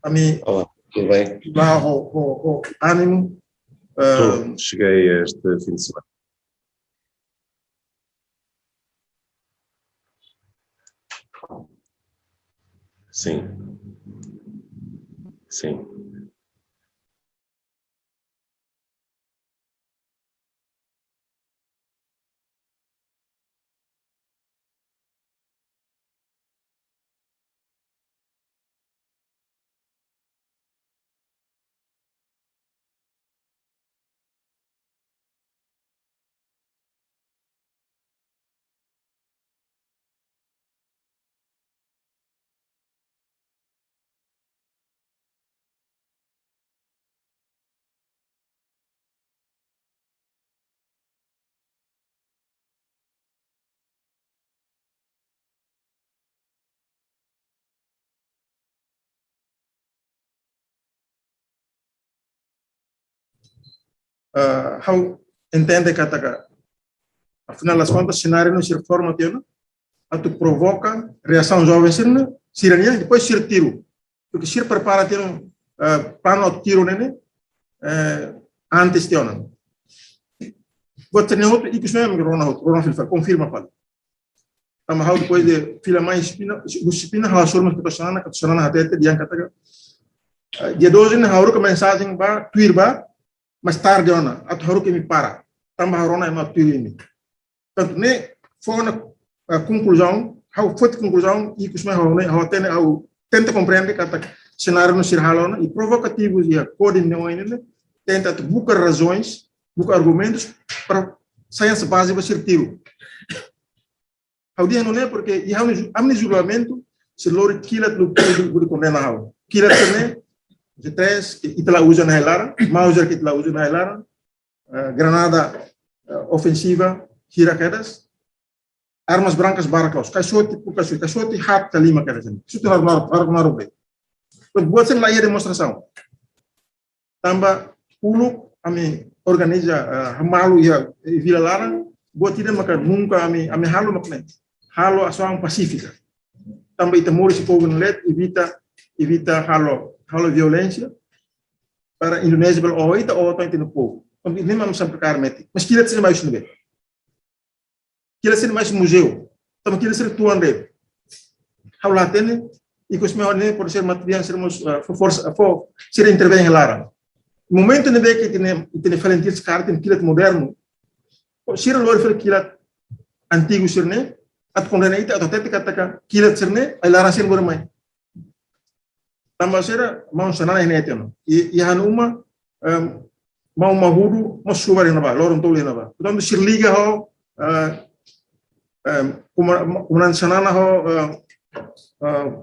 a mim
tudo bem?
Lá o ânimo.
Cheguei este fim de semana. Sim. Sim.
How entende kata afinal das contas cenário não se forma tendo atu provoca reação jovem sirania depois sir tiro porque sir prepara tendo plano tiro nene antes tendo vou ter outro e que isso mesmo Rona filfa confirma para ama how depois de fila mais espina how sorma que tosana até dia kata dia 12 na how que mensagem ba tweet ba mas tarde ona atau haru que me para tambah harona é uma teoria portanto ne foi na conclusão how foi a conclusão e que os how tenta compreender que cenário no sirhalona e provocativos e coordenam ainda tenta buscar razões buscar argumentos para sair essa base para ser tiro how dia não é porque e há julgamento se lori kilat do condena how kilat também de três que ela usa na Helara, Mauser que ela usa na Helara, granada ofensiva, tiraquedas, armas brancas baracaus, caixote hat lima quedas, isso tem armado bem. Buat sen lá a demonstração. Tamba pulu ami organiza malu ya vila Lara, buat tidak maka nunca ami halu makne, halu asal pacífica. Tamba itamori se povo let evita halu violência para a Indonésia pelo oito ou oito no povo. Então nem vamos samplicar meti. Mas queria ser mais no bem. Queria ser mais museu. Então queria ser tuan dele. How lá tem e com os meus nem por ser material sermos força ser intervém lá. No momento nem que tem valentes cartas tem queria moderno. Ser lor foi queria antigo ser nem at kondena ita atau tete kata kilat serne ay larasin bermai tambah sera mau sanana ini itu no ihan uma mau mahudu mau subar na ba lorong tole na ba então sir liga ho kumanan sanana ho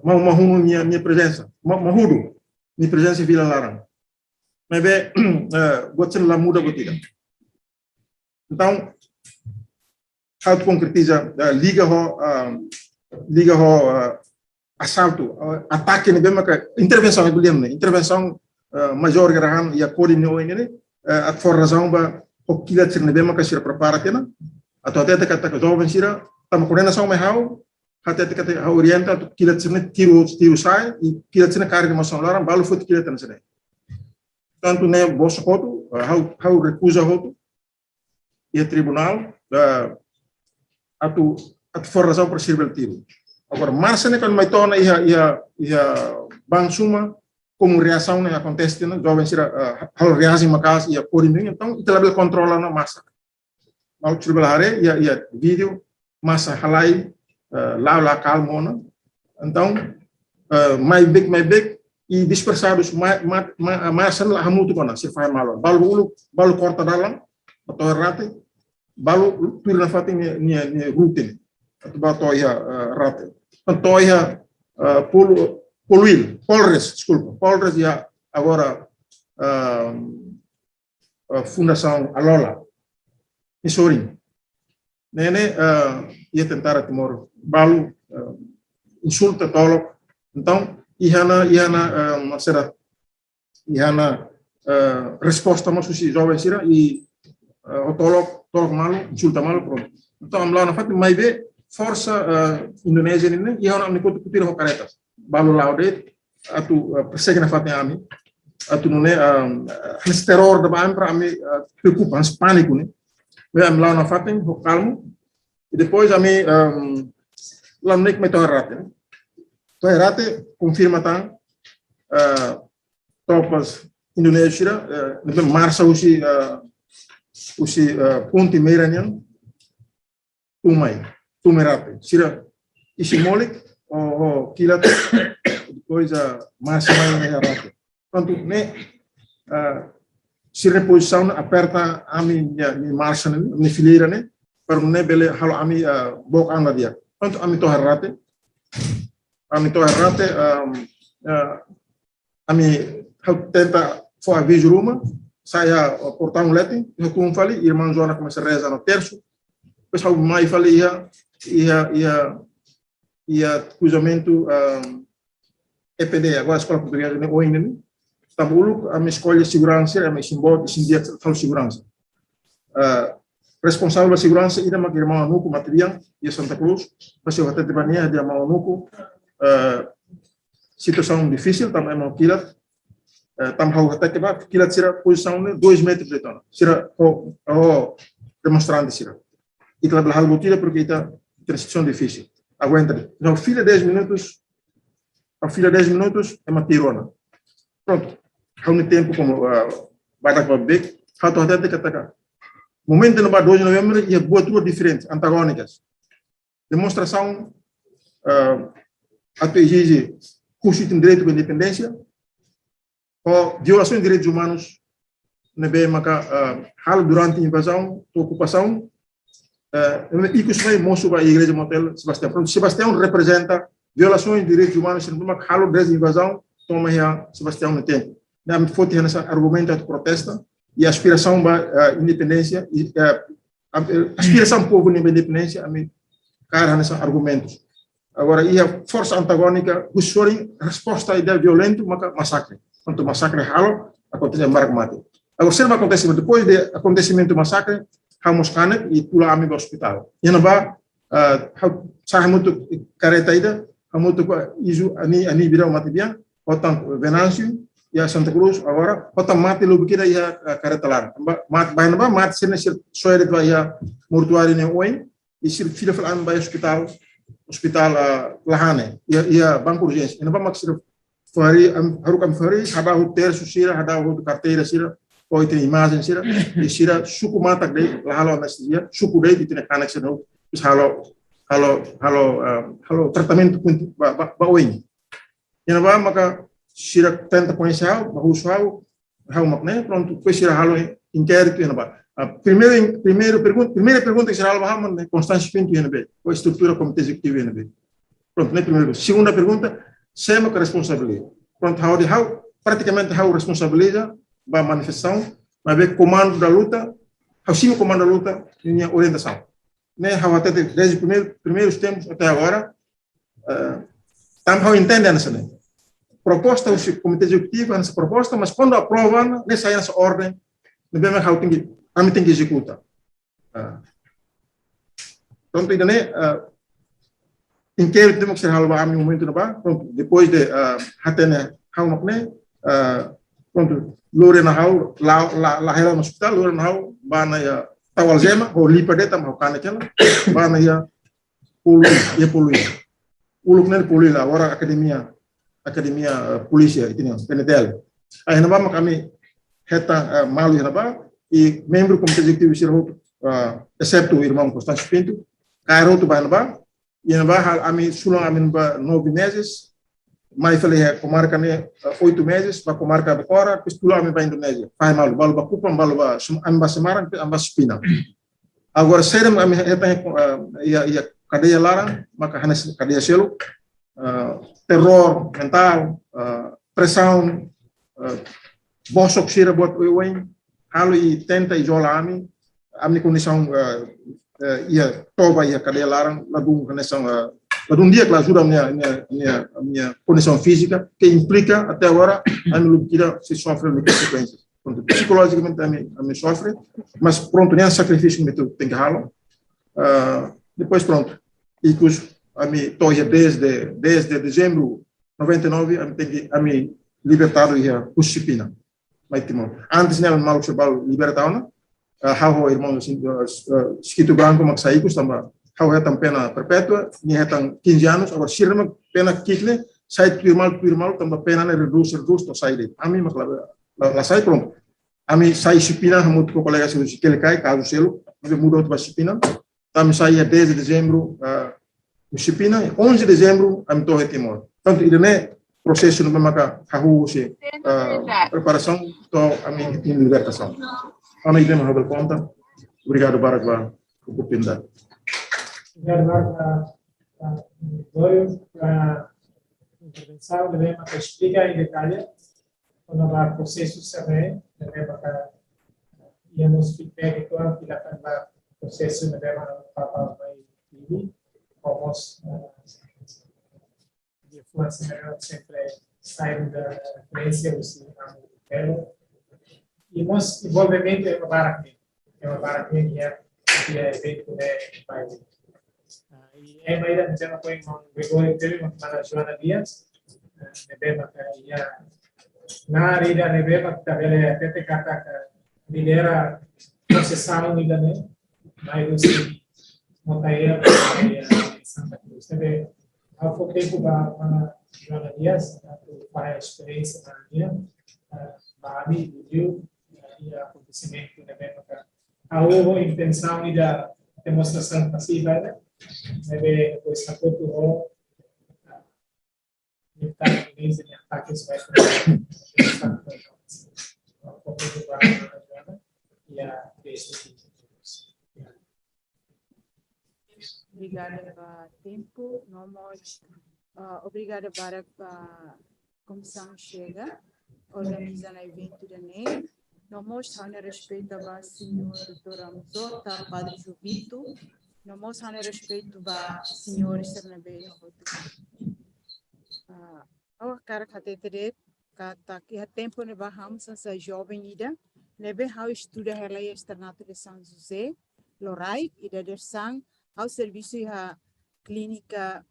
mau mahunu minha presença mahudu minha presença vila larang mas be buat sen la muda botida então how to concretiza liga ho assalto ataque ne bema ka intervenção é guliam ne intervenção major gerahan ya coordinio ini at for razão ba o kilat sir ne bema ka sir prepara tena atau até kata ka jovem sira tam coordenação mai how até kata how orienta to kilat sir ne tiro sai e kilat sir ne carga moção laran balu foto kilat ne sir tanto ne bosso foto how recusa foto e tribunal atu for razão para servir tiro. Agora, marcha né quando mai torna ia bang suma como reação né acontece né jovem sira hal reação makas ia coordenar então itu label controla na massa. Mau coba hare ia vídeo massa halai lá calmona então mai big e dispersados massa lá hamutu kona se faz malo balu corta dalam atau rate balu turna fatin ni routine atau bato ia rate então ia polres ia agora fundação Alola Missouri nene ia tentar Timor balu insulta tolo então ihana será ihana resposta mas susi jovem sira e o tolok malu insulta malu pronto então amla na fato mai be força Indonésia ini ia orang nikut kutir ho karetas balu laude atu persegna fato ami atu nune hans terror da bam para ami preocupa hans pânico né me amla na fato ho calmo e depois ami lá nek me toerate confirma tan tropas Indonésia nebe marcha usi ponte meranian tumerate sira isi molik o kilat depois marcha mai rate tanto ne si reposição aperta ami ni marcha ni fileira ne per ne bele halo ami bok anga dia tanto ami toerate ami tenta for aviso ruma saya portar leting eu como falei irmã Joana começa a rezar no terço depois ao mai falei ia cruzamento EPD agora a escola portuguesa né o ainda tabulu a minha escolha segurança a minha simbolo sindia falo segurança responsável da segurança ida mak irmã Nuku material e Santa Cruz passou até de banheira de irmã Nuku situação difícil também mau kilat tam hau até que kilat sira posição 2 metros de tona sira demonstrante sira e lá hal botila porque está situação difícil aguenta então fila 10 minutos é uma tirona pronto há um tempo como bata com bek há to até que tá momento no 2 de novembro e boa duas diferentes antagônicas demonstração até exige curso de direito à independência ou violação de direitos humanos nebe maka hal durante invasão ou ocupação e isso vai mostrar a igreja motel Sebastião pronto Sebastião representa violações de direitos humanos no maka hal desde invasão toma já Sebastião no tempo na foto nessa argumento de protesta e aspiração para independência e aspiração do povo de independência a mim cara nessa argumentos agora e a força antagônica buscarem resposta à ideia violenta massacre quanto massacre halo acontece em Baracmate agora se não acontece depois de acontecimento do massacre vamos canek e pula amigo hospital e não vai sai muito careta ida muito isu ani virou mate dia otam Venâncio e a Santa Cruz agora otam mate logo que daí a careta lá mate vai não vai mate se não só ele vai a mortuário nem oi e se filha falar vai hospital lahane ia banco urgência não vai mais fari harukam fari ada hotel susira ada carteira sira ou tem imagem sira e sira suku mata de lahalo anestesia suku de tem kanak sira halo halo tratamento punto bawing. Yang ba maka sira tenta conheceu, bahusau, hau makne, pronto, depois sira halo inquérito yang ba. Primeira pergunta que será algo né Constâncio Pinto INB, a estrutura comitê executivo INB. Pronto, né primeiro. Segunda pergunta, sema que responsabilidade. Pronto, praticamente how responsabiliza ba manifestação, mas ver comando da luta, how sim comando da luta, minha orientação. Né, how até desde primeiros tempos até agora, tam how entende nessa né. Proposta o comitê executivo nessa proposta, mas quando aprovam, nessa ordem, não bem how tem que executar. Pronto, ainda né, inquérito temos que ser halva um momento na ba, pronto, depois de até né, how makne, pronto, lore na how la hela no hospital, lore na how ba na ya tawal zema ou lipa de tam how kana kela, ba na ya polui. Uluk né polui lá, agora academia polícia itu nih, PNTL. Aí na ba kami heta malu na ba e membro do comitê executivo sirro excepto o irmão Constâncio Pinto, cairo tu ba na ba, e na ba ami sulang amin ba 9 meses, mais falei comarca né 8 meses, ba comarca agora, depois pulang amin ba Indonésia, faz malu, balu ba Kupang, balu ba amin ba Semarang, amin ba Spina. Agora serem amin heta ia cadeia larang, maka hanes cadeia selo, terror mental, pressão, bosok sira buat uang, halo i tenta isola ami condição ia toba ia cadeia larang, lagu condição lagu dia que ajuda minha condição física que implica até agora ami lubkira se sofre de consequências. Psicologicamente ami sofre, mas pronto nem sacrifício que tem que halo. Depois pronto, e ami toja desde dezembro 99 ami libertado ia Usipina. Mas Timor. Antes nela malu sebal libertado, how irmão esquito branco maxaicos também, how é pena perpétua, ni é 15 anos, agora sirma pena kikle, sai pirmal também pena ne reduz to sai de. Ami la sai pronto. Ami sai Usipina, muito com colega seu que ele cai, caso selo, ele mudou para Usipina. Também saía desde dezembro Usipina, 11 de dezembro ami torre Timor. Portanto, ele né processo no maka se preparação to a minha libertação. Ana idem habel conta. Obrigado para a oportunidade.
Obrigado para a intervenção, devemos explicar em detalhe quando o processo se vê, devemos íamos feedback todo pela processo devemos para vai vamos de forma sempre sair da referência do cinema e nós envolvimento é uma barra que é evento de país e é mais da mesma coisa com Gregório Saldanha, Joana Dias, nebema que já na área nebema que também até kata lidera processão ainda né, mas você montaia Santa Cruz também há pouco tempo para Joana Dias para a experiência para mim para mim viu e acontecimento nebema que há uma intenção e da demonstração passiva né depois sacou tudo militar inglês e ataques vai e a
Obrigada pelo tempo. Obrigada para a comissão chega organizando o evento da NEM. Nós temos respeito ao senhor Dr. Amzota, Padre Jubito. Nós temos respeito ao senhor Sernabe. Ao cara que tem que tempo ne bahamos essa jovem ida, leve how estuda ela externato de São José, Lorai e da Dersang, ao serviço da clínica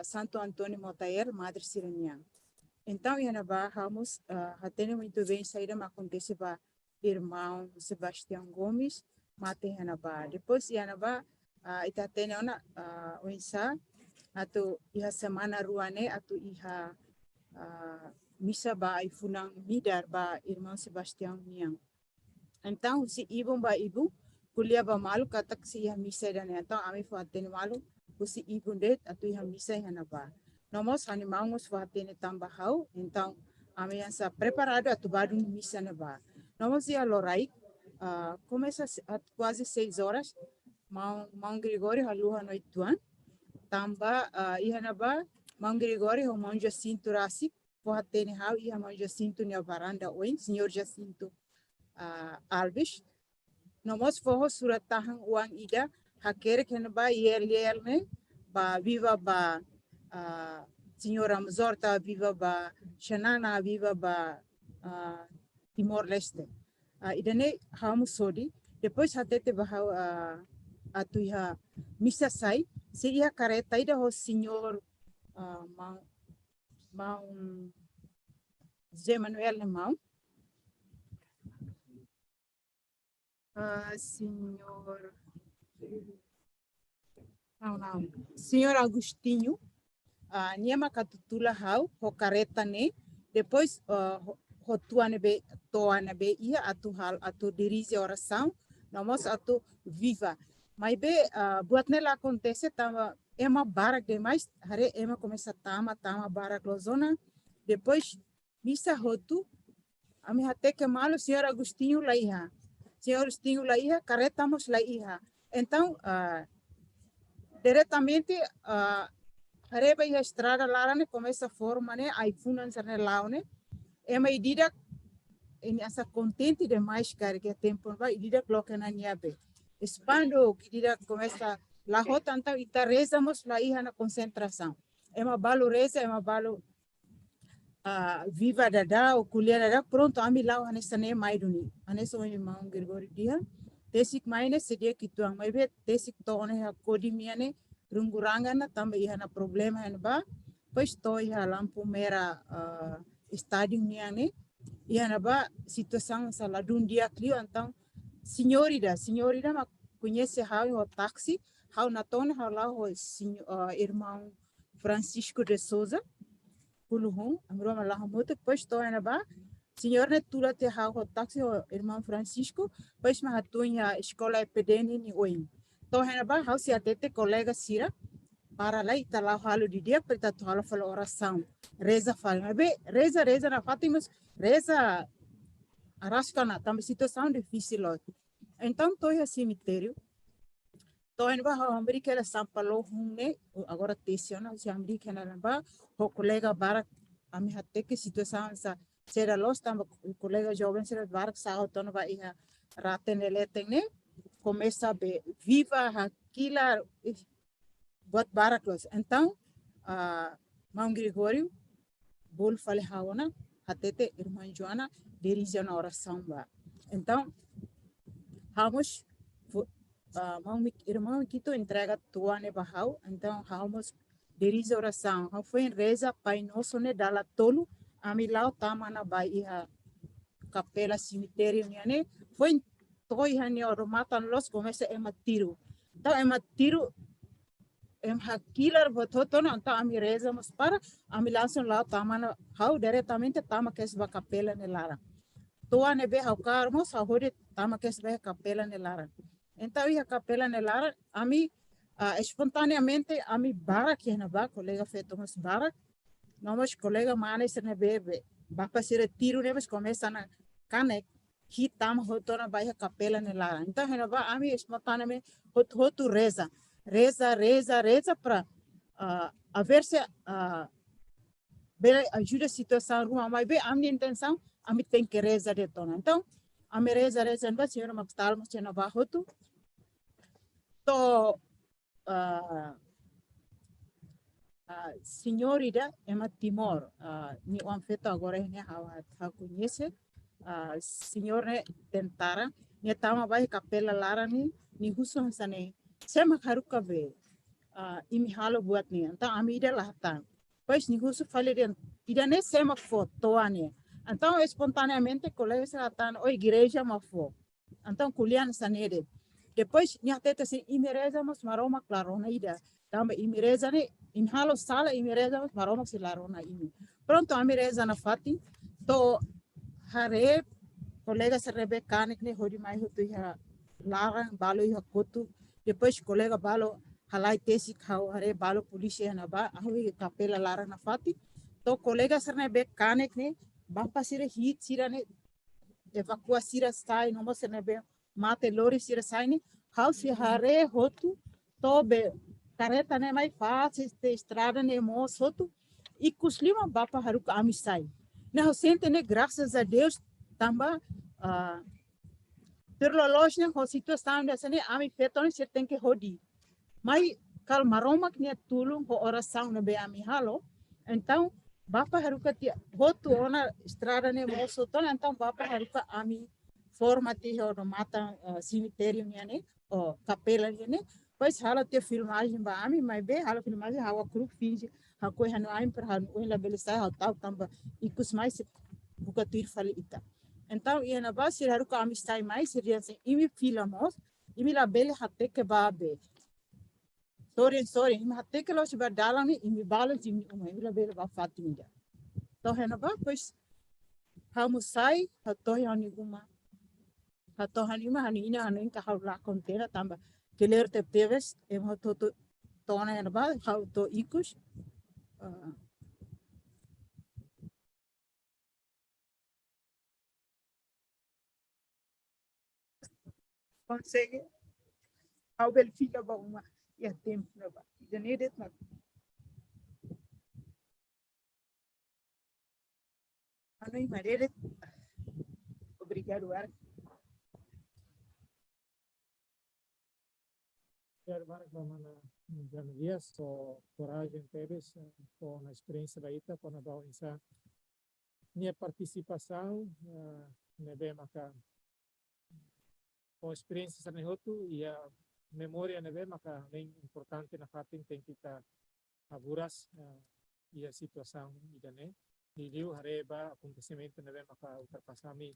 Santo Antônio Motaer, Madre Sirenian. Então, ia bahamos, até muito bem saída, mas acontece para irmão Sebastião Gomes, mate ia bah. Depois ia bah, ita tene ona oinsa, atau iha semana ruane, atau iha misa ba ifunang midar ba irmão Sebastião Niang. Então, se ibu ba ibu, kuliah ba malu kata si iha misa dan então ami fo atene malu kusi ibundet atu iha misa hana ba. Nomos hani maungos fo atene tambahau então ami asa preparado atu badu misa na ba. Nomos ia lorai começa quase 6 horas. Mão Gregório haluha noite tuan. Tamba iha na ba Mão Gregório Mão Jacinto Rasik fo atene hau iha Mão Jacinto na varanda oin senhor Jacinto Alves. Nomos forro suratahang uang ida hakere kena ba yer ne ba viva ba senhora Mazorta viva ba Shanana viva ba Timor-Leste. Ida ne hamu sodi depois hatete ba atu iha misa sai se iha kareta ida ho senhor mau Zé Manuel ne mau senhor Agostinho, niema katutula hau, ho careta ne, depois ho toane be ia atu dirige oração, nomos atu viva. Mas be buat nela acontece tama ema barak demais, hare ema começa tama barak lozona, depois misa hotu, ami hate que malo senhor Agostinho lá ia. Senhor Agostinho lá ia, caretamos lá ia. Então, diretamente, areba ia estrada lá, né, começa a forma, né, aí funança né lá, né, é uma ideia, ele essa contente demais, cara, que é tempo, vai, ideia coloca na niabe. Expando, que ideia começa lá, então, ita rezamos lá ia na concentração. É uma balo reza, é uma balo viva dada, o kuliah dada, pronto, ami lau hanessa ne mai duni. Hanessa o Mão Gregório dia, tesik mai ne sedia kituang mai bet, tesik to one ha kodi miane, runguranga na tamba iha na problema han ba, pois to iha lampu merah stadium miane, iha na ba situação saladun dia clio então, senhorida ma conhece hau o táxi, hau na tone hau lá o irmão Francisco de Souza, puluhung, amro malah moto, pois to na ba, senhor ne tula te hau o táxi o irmão Francisco, pois ma hatunya escola EPDN ni oin. To na ba hau se atete colega Sira, para lá ita lá halu di dia, para tu halu fala oração, reza fala, mas be reza na Fátimas, reza arascana, também situação difícil lá. Então to é cemitério. To na ba hau ambri que ela sampalo hunne, agora tesiona, se ambri que na ba o colega barak ami hatte que situação essa será los tamba o colega jovem será barak sa to na ba iha ratenele tenne começa a be viva aquila buat barak los. Então Mão Gregório bol fale hawana hatete irmã Joana dirige na oração ba. Então vamos irmão Quito entrega tuane bahau, então vamos dirige oração. Hau foi em reza Pai Nosso ne dala tolu, ami lau tama na bai iha capela cemitério ne, foi toi hani oromatan los começa ema tiro. Então ema tiro hakilar bototona então ami reza mas para ami langsung lau tama na hau diretamente tama kes ba capela ne lara. Toa ne be hau karmos hau hode tama kes ba capela ne lara. Então iha capela ne lara ami espontaneamente ami barak na ba colega fetamos barak nomos colega manes na bebe bapa se retiro neves começa na canek hitam hotona ba iha capela ne lara. Então na ba ami espontaneamente hotu reza para a ver se ajuda a situação rua, mas bem a minha intenção a mim tem que reza de tona. Então a minha reza não senhora Max Stahl mas na bahoto to senhorida ema Timor ni o feto agora ne ha conhece senhor ne tentara ni tama vai capela lara ni huso hasane sema haruka be imi halo buat ni então amida lahtan pois ni huso fale den ida ne sema foto ane então espontaneamente colega se latan o igreja ma fo então kulian sanede depois ni atete se imereza mas maroma clarona ida tamba imereza ne in halo sala imereza mas maroma se larona imi pronto amireza na fati to hare colega se Rebeca ne hodi mai hutu ya larang balo i hakotu depois colega balo halai tesi kau hare balo polisi na ba ahui kapela larang na fati to colega serna be kanek ne bapa sira hit sira ne evacuar sira sai no mo serna be mate lori sira sai ne kau si hare hotu to be careta ne mai fácil este estrada ne mo sotu e cuslima bapa haruka amisai na sente ne graças a Deus tamba terlolosnya ho situação dessa ne ami petone se tem que rodi mas kal maromak ne tulung ho oração na be ami halo então bapa haruka tia hotu ona estrada ne mo soton então bapa haruka ami formati ho no mata cemitério ne o capela ne pois hala te filmagem ba ami mas be hala filmagem hawa kru finge ha koi hanu aim per hanu ela beleza ha tau tamba ikus mais buka tuir fali ita então ia na base haru ka amistai mais seria assim imi filamos imi la bele hatte ke babe sorry imi hatte ke lo se badala ni imi balance imi imi la bele ba fatinga to hena ba pois hamusai ha to yani uma ha to hani ma hani ina hani ka ha la kontena tamba keler te teves e mo to tona hena ba ha to ikus consegue ao bel filha ba uma e a tempo na ba janedet na ano i maredet obrigado ar
Quero mais Joana Dias, so coragem teves com a experiência da ITA, com a balança minha participação na BMACA com a experiência na outro e a memória na BMACA bem importante na fatin tem que estar aburas e a situação idane e liu hareba acontecimento na BMACA ultrapassami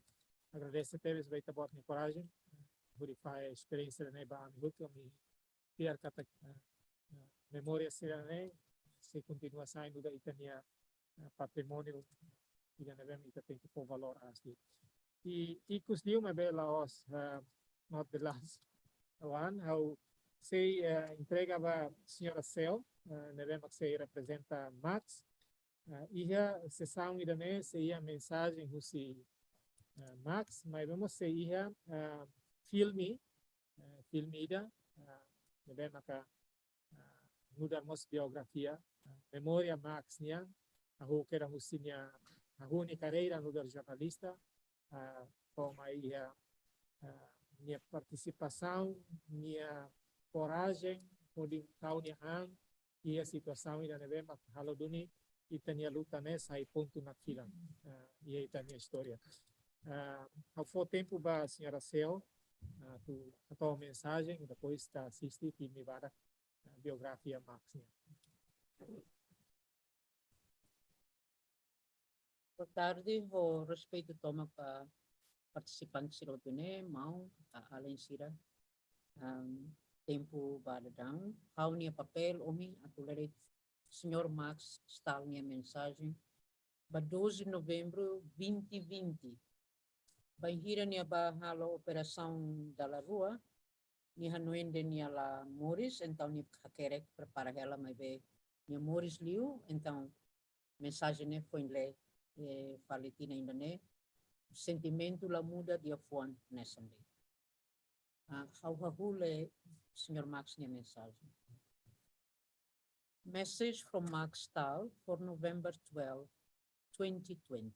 agradece teves vai tabot ni coragem verify a experiência na BMACA muito me biar kata memória serane se continua saindo da Itania patrimônio e na BMACA ita tem que pôr valor asli e cusliu me bela os not the last one how say entrega a senhora Ceu nevemos que representa Max ia sessão idane se ia mensagem husi Max mas vemos se ia filme ida nevemos que mudarmos biografia memória Max nia aku kera husinya aku ni carreira no jornalista como aí minha participação, minha coragem, podem kaunia ang e a situação ainda não é mas halo duni e tinha luta nessa aí ponto na fila e aí tá minha história. Ao for tempo ba senhora Ceu, tu a tua mensagem e depois está assistir e me vai biografia Max.
Boa tarde, vou respeito toma para participantes do tune mau além sira tempo badadang hau nia papel omi atulere senhor Max Stahl nia mensagem ba 12 de novembro 2020 vai hira nia ba halo operação da la rua nia hanuende nia la Morris então nia hakerek prepara ela mai be nia Morris liu então mensagem ne foi le falitina ainda ne sentimento la muda dia fuan nesande. Hauhahule, Sr. Max, minha mensagem. Message from Max Stahl for November 12, 2020.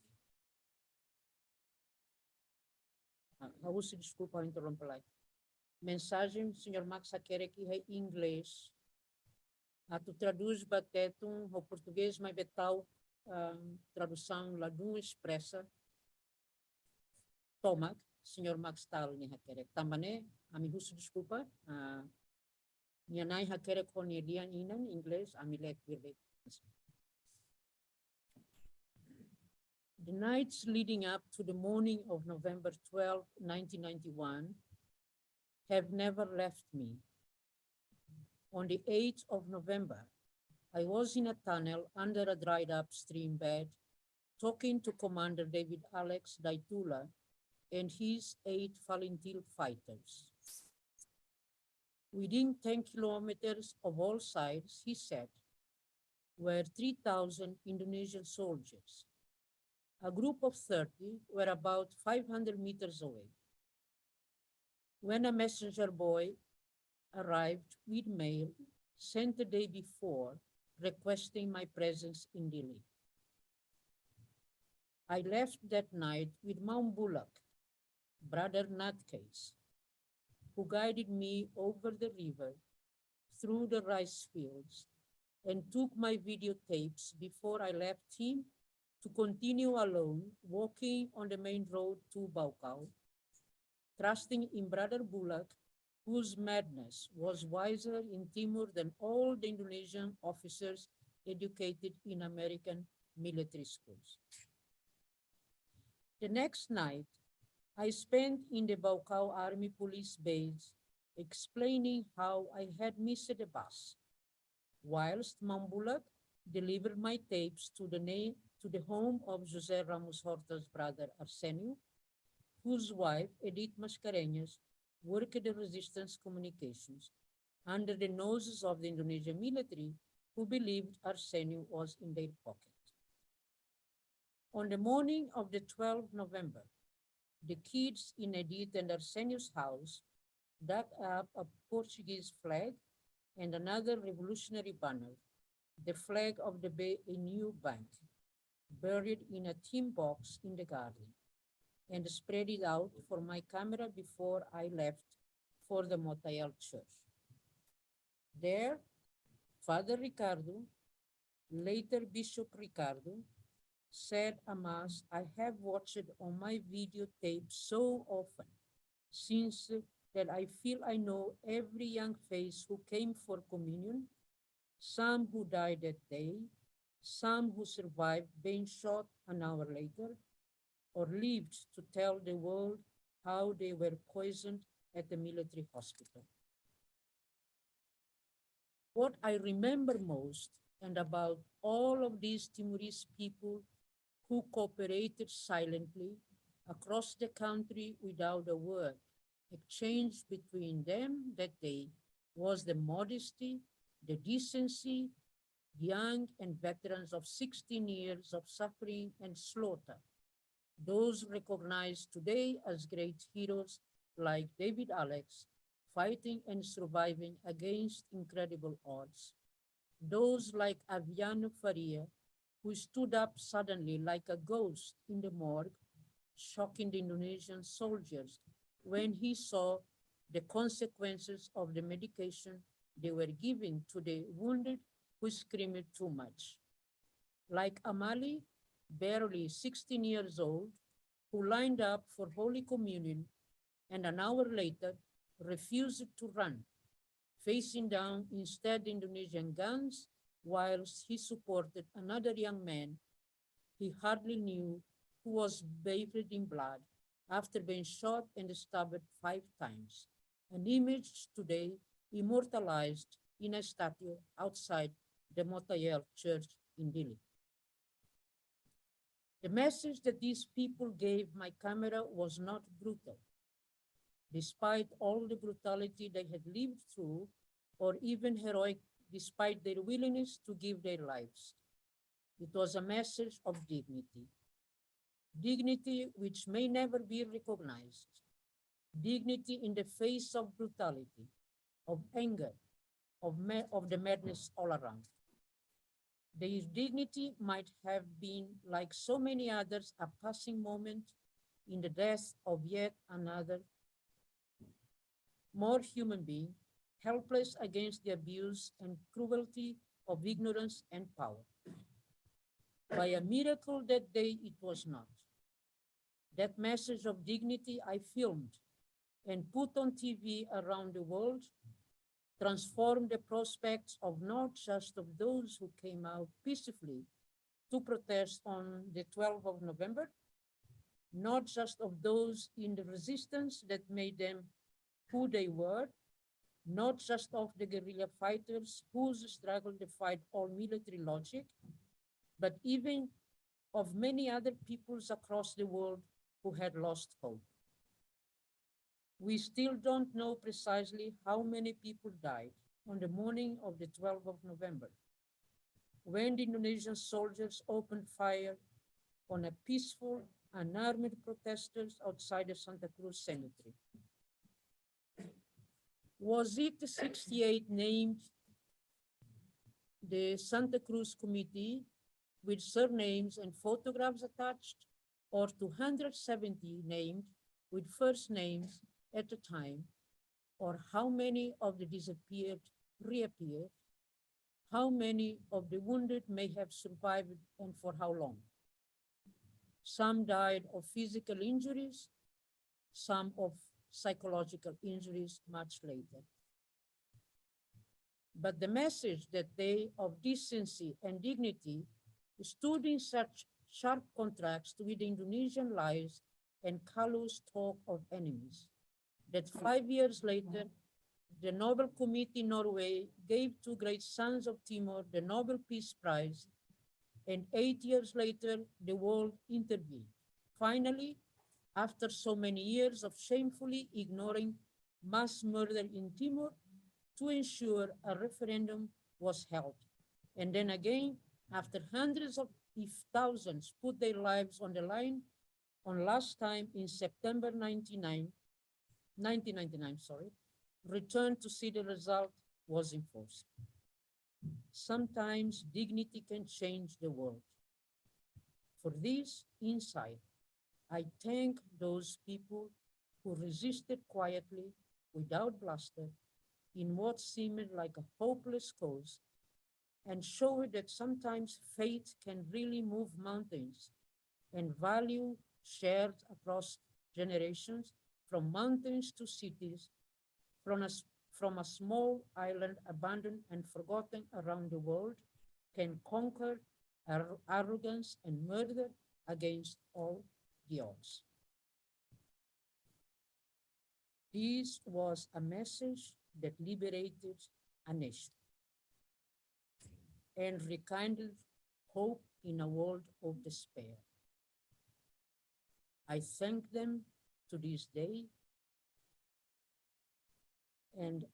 Se desculpa ao interromper lá. Mensagem, Sr. Max, quer que é em inglês. Tu traduz batetum ao português, mas betal tradução lá do expressa. Toma, Sr. Max Stahl ni hakerek. Tambane, ami husu desculpa. Ni nai hakerek ko ni lian inan English, ami lek birbe. The nights leading up to the morning of November 12, 1991 have never left me. On the 8th of November, I was in a tunnel under a dried up stream bed, talking to Commander David Alex Daitula and his 8 Falintil fighters. Within 10 kilometers of all sides, he said, were 3,000 Indonesian soldiers. A group of 30 were about 500 meters away. When a messenger boy arrived with mail sent the day before requesting my presence in Dili. I left that night with Mount Bullock, Brother Nutcase, who guided me over the river, through the rice fields, and took my videotapes before I left him to continue alone, walking on the main road to Baucau, trusting in Brother Bullock, whose madness was wiser in Timor than all the Indonesian officers educated in American military schools. The next night, I spent in the Baucau Army Police base explaining how I had missed the bus, whilst Mambulak delivered my tapes to the home of Jose Ramos Horta's brother Arsenio, whose wife, Edith Mascarenhas, worked at the Resistance Communications under the noses of the Indonesian military, who believed Arsenio was in their pocket. On the morning of the 12th November, the kids in Edith and Arsenio's house dug up a Portuguese flag and another revolutionary banner, the flag of the BNU Bank, buried in a tin box in the garden, and spread it out for my camera before I left for the Motayal Church. There, Father Ricardo, later Bishop Ricardo, said a mass I have watched on my videotape so often, since that I feel I know every young face who came for communion, some who died that day, some who survived being shot an hour later, or lived to tell the world how they were poisoned at the military hospital. What I remember most, and about all of these Timorese people who cooperated silently across the country without a word exchanged between them that day, was the modesty, the decency, young and veterans of 16 years of suffering and slaughter, those recognized today as great heroes like David Alex, fighting and surviving against incredible odds, those like Aviano Faria, who stood up suddenly like a ghost in the morgue, shocking the Indonesian soldiers when he saw the consequences of the medication they were giving to the wounded who screamed too much. Like Amali, barely 16 years old, who lined up for Holy Communion and an hour later refused to run, facing down instead Indonesian guns, whilst he supported another young man he hardly knew who was bathed in blood after being shot and stabbed 5 times, an image today immortalized in a statue outside the Motayal Church in Dili. The message that these people gave my camera was not brutal. Despite all the brutality they had lived through, or even heroic despite their willingness to give their lives, it was a message of dignity. Dignity which may never be recognized. Dignity in the face of brutality, of anger, of the madness all around. Their dignity might have been, like so many others, a passing moment in the death of yet another more human being, helpless against the abuse and cruelty of ignorance and power. By a miracle that day, it was not. That message of dignity I filmed and put on TV around the world transformed the prospects of not just of those who came out peacefully to protest on the 12th of November, not just of those in the resistance that made them who they were, not just of the guerrilla fighters whose struggle defied all military logic, but even of many other peoples across the world who had lost hope. We still don't know precisely how many people died on the morning of the 12th of November, when the Indonesian soldiers opened fire on a peaceful, unarmed protesters outside the Santa Cruz Cemetery. Was it the 68 named the Santa Cruz Committee with surnames and photographs attached, or 270 named with first names at a time, or how many of the disappeared reappeared, how many of the wounded may have survived and for how long. Some died of physical injuries, some of psychological injuries much later. But the message that they of decency and dignity stood in such sharp contrast with the Indonesian lies and callous talk of enemies, that 5 years later, the Nobel Committee in Norway gave two great sons of Timor the Nobel Peace Prize, and 8 years later, the world intervened. Finally, after so many years of shamefully ignoring mass murder in Timor, to ensure a referendum was held. And then again, after hundreds of thousands put their lives on the line, on last time in September 1999, returned to see the result was enforced. Sometimes dignity can change the world. For this insight, I thank those people who resisted quietly, without bluster, in what seemed like a hopeless cause, and showed that sometimes faith can really move mountains, and value shared across generations, from mountains to cities, from a small island abandoned and forgotten around the world, can conquer arrogance and murder against all the odds. This was a message that liberated a nation and rekindled hope in a world of despair. I thank them to this day, and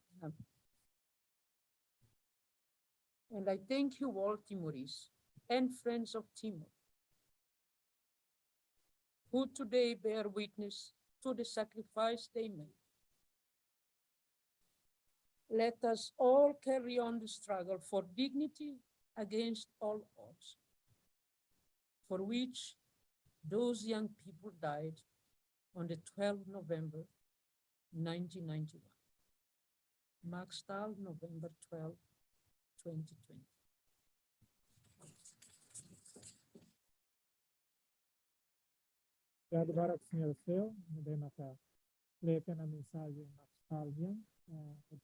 I thank you all, Timorese and friends of Timor, who today bear witness to the sacrifice they made. Let us all carry on the struggle for dignity against all odds, for which those young people died on the 12th November, 1991. Max Stahl, November 12, 2020.
Obrigado, agora, senhor Ceu. Mudei maka lekan a mensagem Max Stahl niya.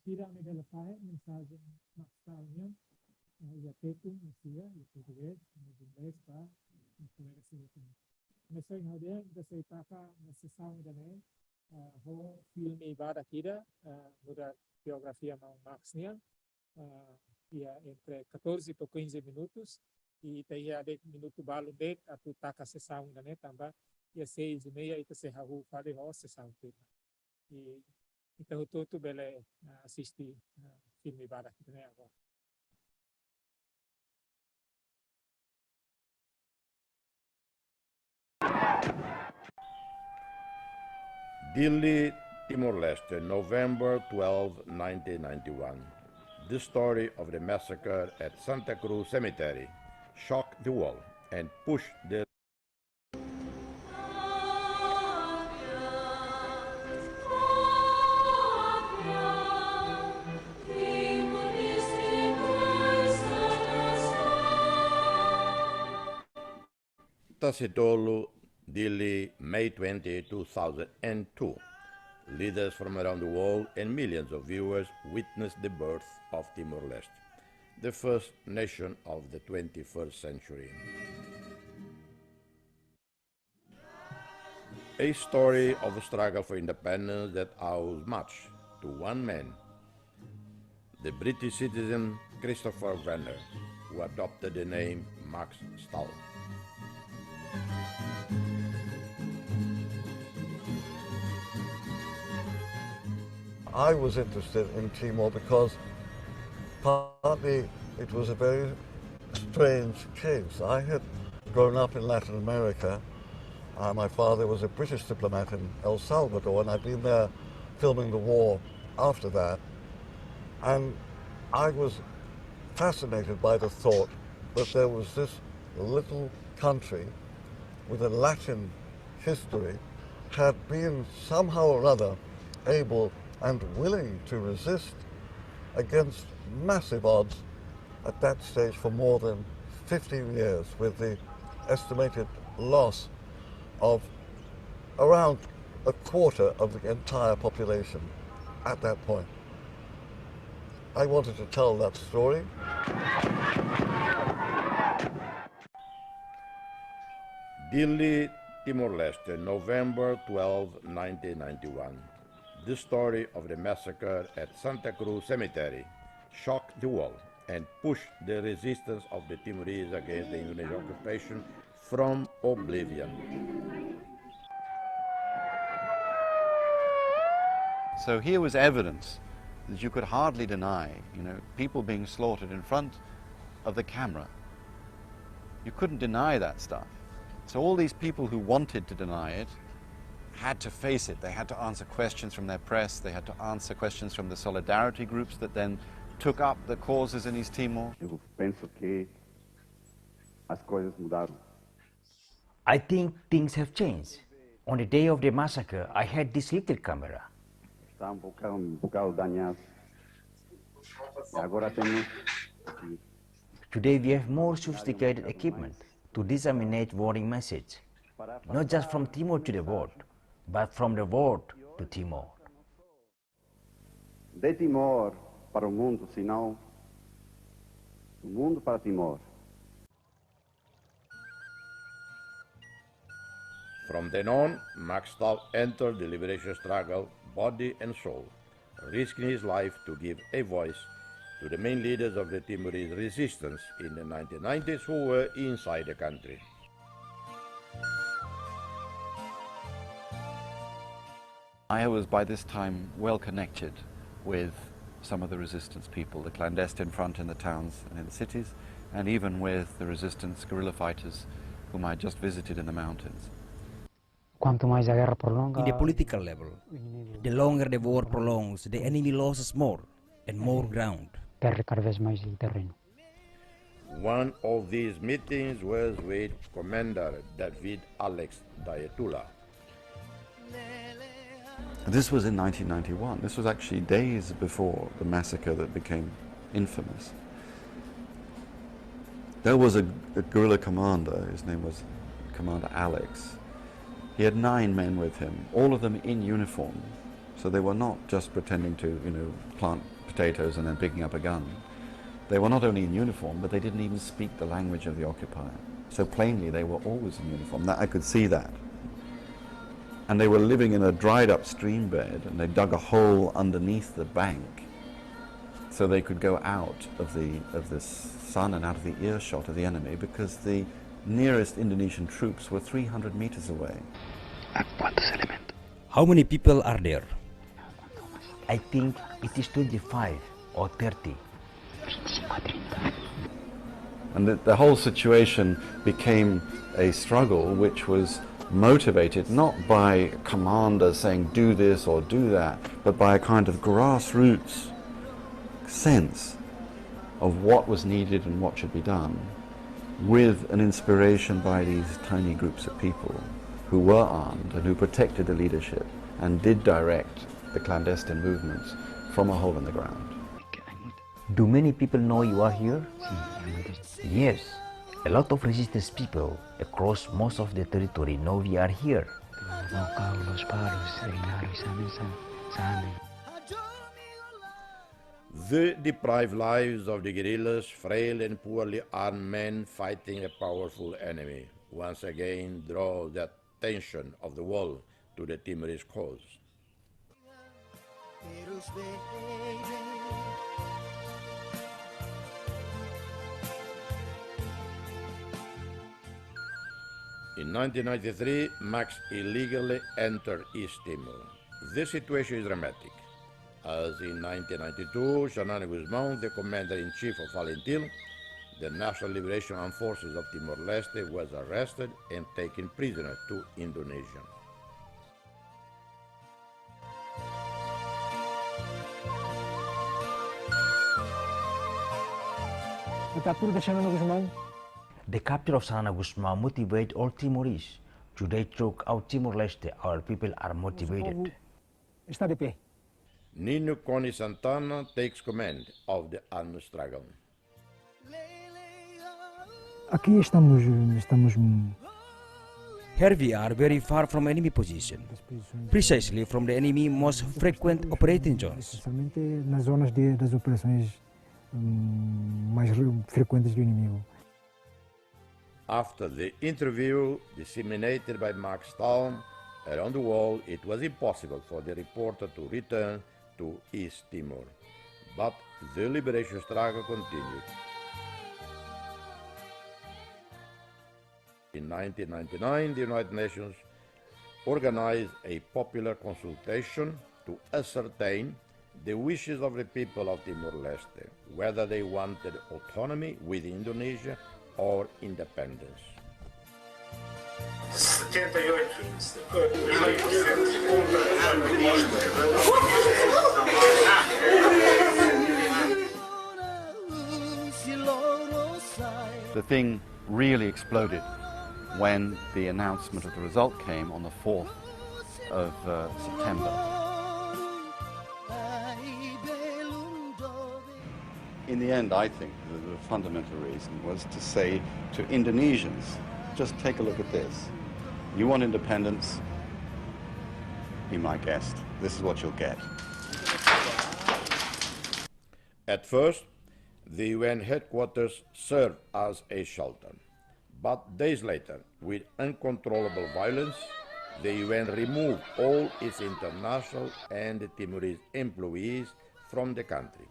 Tira ang nagalapahe, mensagem Max Stahl niya. Ya tetum, siya, ya português, ya inglês, pa, ya colega siya. Nessa inhaudia, dessa etapa, nessa sessão da né, ho filme bada kida, muda biografia ng Max niya. Ia entre 14 to 15 minutos, e tayo ada minuto balo det, at taka sessão da né, tamba, ia 6:30 ita se hahu fale ho sessão tema. E então todo bele assistir filme bada kida né agora.
Dili, Timor-Leste, November 12, 1991. The story of the massacre at Santa Cruz Cemetery shocked the world and pushed the Tasitolu, Dili, May 20, 2002. Leaders from around the world and millions of viewers witnessed the birth of Timor-Leste, the first nation of the 21st century. A story of a struggle for independence that owes much to one man, the British citizen Christopher Wrenner, who adopted the name Max Stahl.
I was interested in Timor because partly it was a very strange case. I had grown up in Latin America. My father was a British diplomat in El Salvador, and I'd been there filming the war after that. And I was fascinated by the thought that there was this little country with a Latin history had been somehow or other able and willing to resist against massive odds at that stage for more than 15 years, with the estimated loss of around a quarter of the entire population at that point. I wanted to tell that story.
Dili, Timor-Leste, November 12, 1991. The story of the massacre at Santa Cruz Cemetery shocked the world and pushed the resistance of the Timorese against the Indonesian occupation from oblivion.
So here was evidence that you could hardly deny, people being slaughtered in front of the camera. You couldn't deny that stuff. So all these people who wanted to deny it had to face it. They had to answer questions from their press. They had to answer questions from the solidarity groups that then took up the causes in East Timor.
Eu penso que as coisas mudaram.
I think things have changed. On the day of the massacre, I had this little camera.
Está bocado dañado. E agora temos.
Today we have more sophisticated equipment to disseminate warning message, not just from Timor to the world, but from the world to Timor.
De Timor para o mundo, senão do mundo para Timor.
From then on, Max Stahl entered the liberation struggle body and soul, risking his life to give a voice to the main leaders of the Timorese resistance in the 1990s who were inside the country.
I was by this time well connected with some of the resistance people, the clandestine front in the towns and in the cities, and even with the resistance guerrilla fighters whom I just visited in the mountains.
In the political level, the longer the war prolongs, the enemy loses more and more ground.
One of these meetings was with Commander David Alex Dayetula.
This was in 1991. This was actually days before the massacre that became infamous. There was a guerrilla commander, his name was Commander Alex. He had 9 men with him, all of them in uniform. So they were not just pretending to, plant potatoes and then picking up a gun. They were not only in uniform, but they didn't even speak the language of the occupier. So plainly, they were always in uniform. I could see that. And they were living in a dried-up stream bed, and they dug a hole underneath the bank so they could go out of the sun and out of the earshot of the enemy, because the nearest Indonesian troops were 300 meters away.
How many people are there?
I think it is 25 or 30.
And the whole situation became a struggle which was motivated not by commanders saying do this or do that, but by a kind of grassroots sense of what was needed and what should be done, with an inspiration by these tiny groups of people who were armed and who protected the leadership and did direct the clandestine movements from a hole in the ground.
Do many people know you are here? Yes, a lot of resistance people across most of the territory know we are here.
The deprived lives of the guerrillas, frail and poorly armed men fighting a powerful enemy, once again draw the attention of the world to the Timorese cause. In 1993, Max illegally entered East Timor. This situation is dramatic. As in 1992, Xanana Guzmão, the commander-in-chief of Valentil, the National Liberation Armed Forces of Timor-Leste, was arrested and taken prisoner to Indonesia.
The capture of Xanana Guzmão motivated all Timorese. Today, throughout Timor-Leste, our people are motivated.
Nino Coni Santana takes command of the armed struggle.
Here we are very far from enemy position, precisely from the enemy most frequent operating zones.
Especialmente nas zonas das operações mais frequentes do inimigo.
After the interview disseminated by Max Stahl around the world, it was impossible for the reporter to return to East Timor. But the liberation struggle continued. In 1999, the United Nations organized a popular consultation to ascertain the wishes of the people of Timor-Leste, whether they wanted autonomy within Indonesia or independence.
The thing really exploded when the announcement of the result came on the 4th of September. In the end, I think the fundamental reason was to say to Indonesians, just take a look at this. You want independence? Be my guest. This is what you'll get.
At first, the UN headquarters served as a shelter. But days later, with uncontrollable violence, the UN removed all its international and Timorese employees from the country.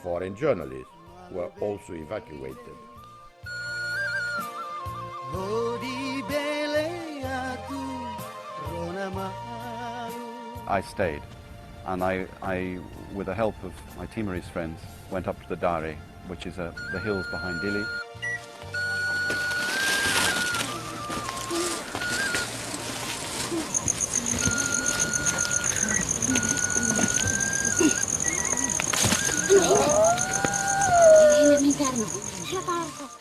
Foreign journalists were also evacuated.
I stayed, and I, with the help of my Timorese friends, went up to the Dari, which is the hills behind Dili.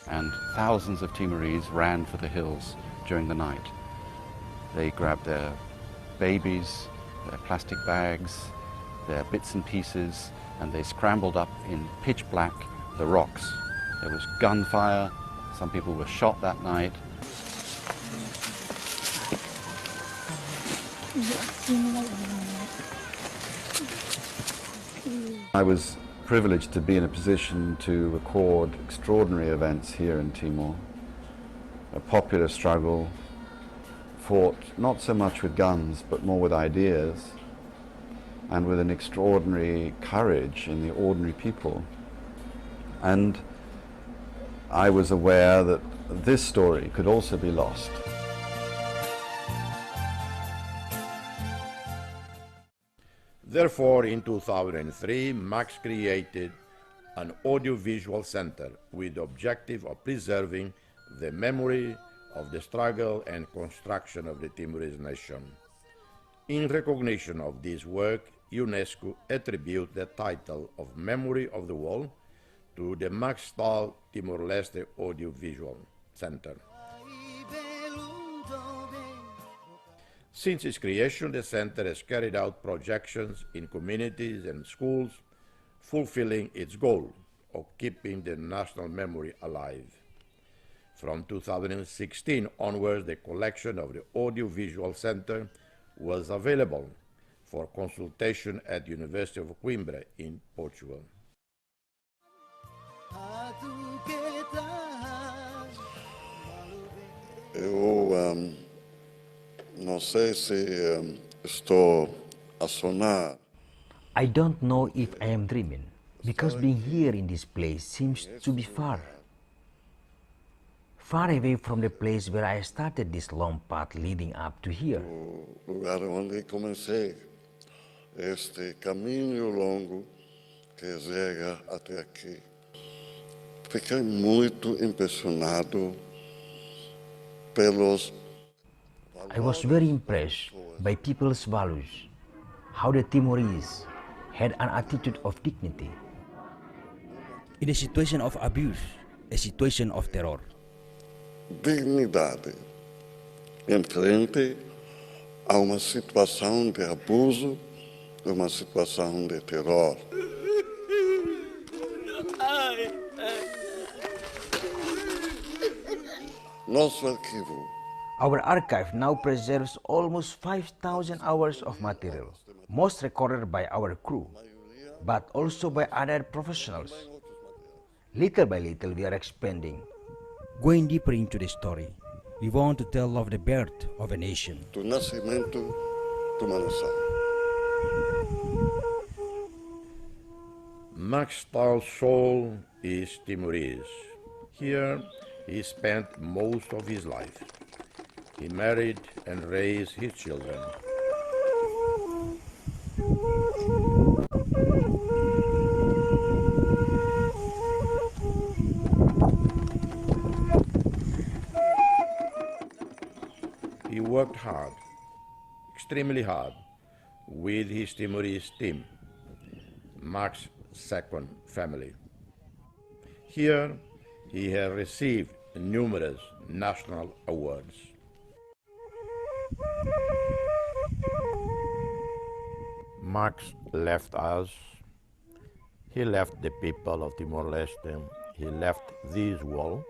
And thousands of Timorese ran for the hills during the night. They grabbed their babies, their plastic bags, their bits and pieces, and they scrambled up in pitch black the rocks. There was gunfire, some people were shot that night. I was privileged to be in a position to record extraordinary events here in Timor. A popular struggle fought not so much with guns but more with ideas and with an extraordinary courage in the ordinary people. And I was aware that this story could also be lost.
Therefore, in 2003, Max created an audiovisual center with the objective of preserving the memory of the struggle and construction of the Timorese nation. In recognition of this work, UNESCO attributes the title of Memory of the World to the Max Stahl Timor-Leste Audiovisual Center. Since its creation, the center has carried out projections in communities and schools, fulfilling its goal of keeping the national memory alive. From 2016 onwards, the collection of the Audiovisual Center was available for consultation at the University of Coimbra in Portugal.
Eu não sei se estou a sonar.
I don't know if I am dreaming, because being here in this place seems to be far. far away from the place where I started this long path leading up to here.
O lugar onde comecei este caminho longo que chega até aqui. Fiquei muito impressionado pelos.
I was very impressed by people's values, how the Timorese had an attitude of dignity.
In a situation of abuse, a situation of terror.
Dignidade em frente a uma situação de abuso, uma situação de terror. Nosso arquivo.
Our archive now preserves almost 5,000 hours of material, most recorded by our crew, but also by other professionals. Little by little, we are expanding.
Going deeper into the story, we want to tell of the birth of a nation.
Do nascimento de uma nação.
Max Stahl's soul is Timorese. Here, he spent most of his life. He married and raised his children. He worked hard, extremely hard, with his Timorese team, Max Stahl family. Here, he has received numerous national awards. Max left us. He left the people of Timor-Leste. He left this world.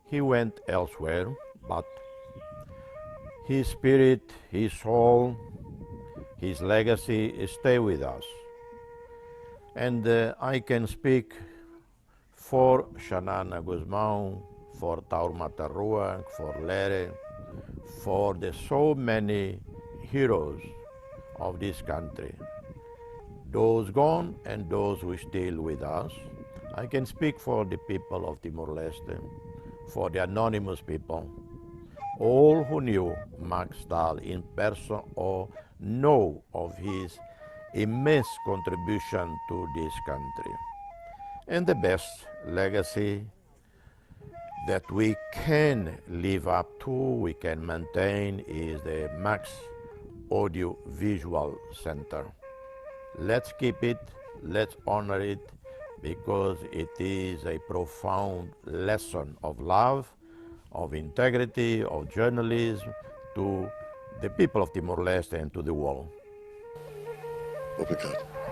He went elsewhere, but his spirit, his soul, his legacy stay with us. And I can speak for Xanana Guzmão, for Taurmata Rua, for Lere, for the so many heroes of this country, those gone and those who are still with us. I can speak for the people of Timor-Leste, for the anonymous people, all who knew Max Stahl in person or know of his immense contribution to this country. And the best legacy that we can live up to, we can maintain, is the Max Audiovisual Center. Let's keep it, let's honor it, because it is a profound lesson of love, of integrity, of journalism to the people of Timor-Leste and to the world.
Obrigado.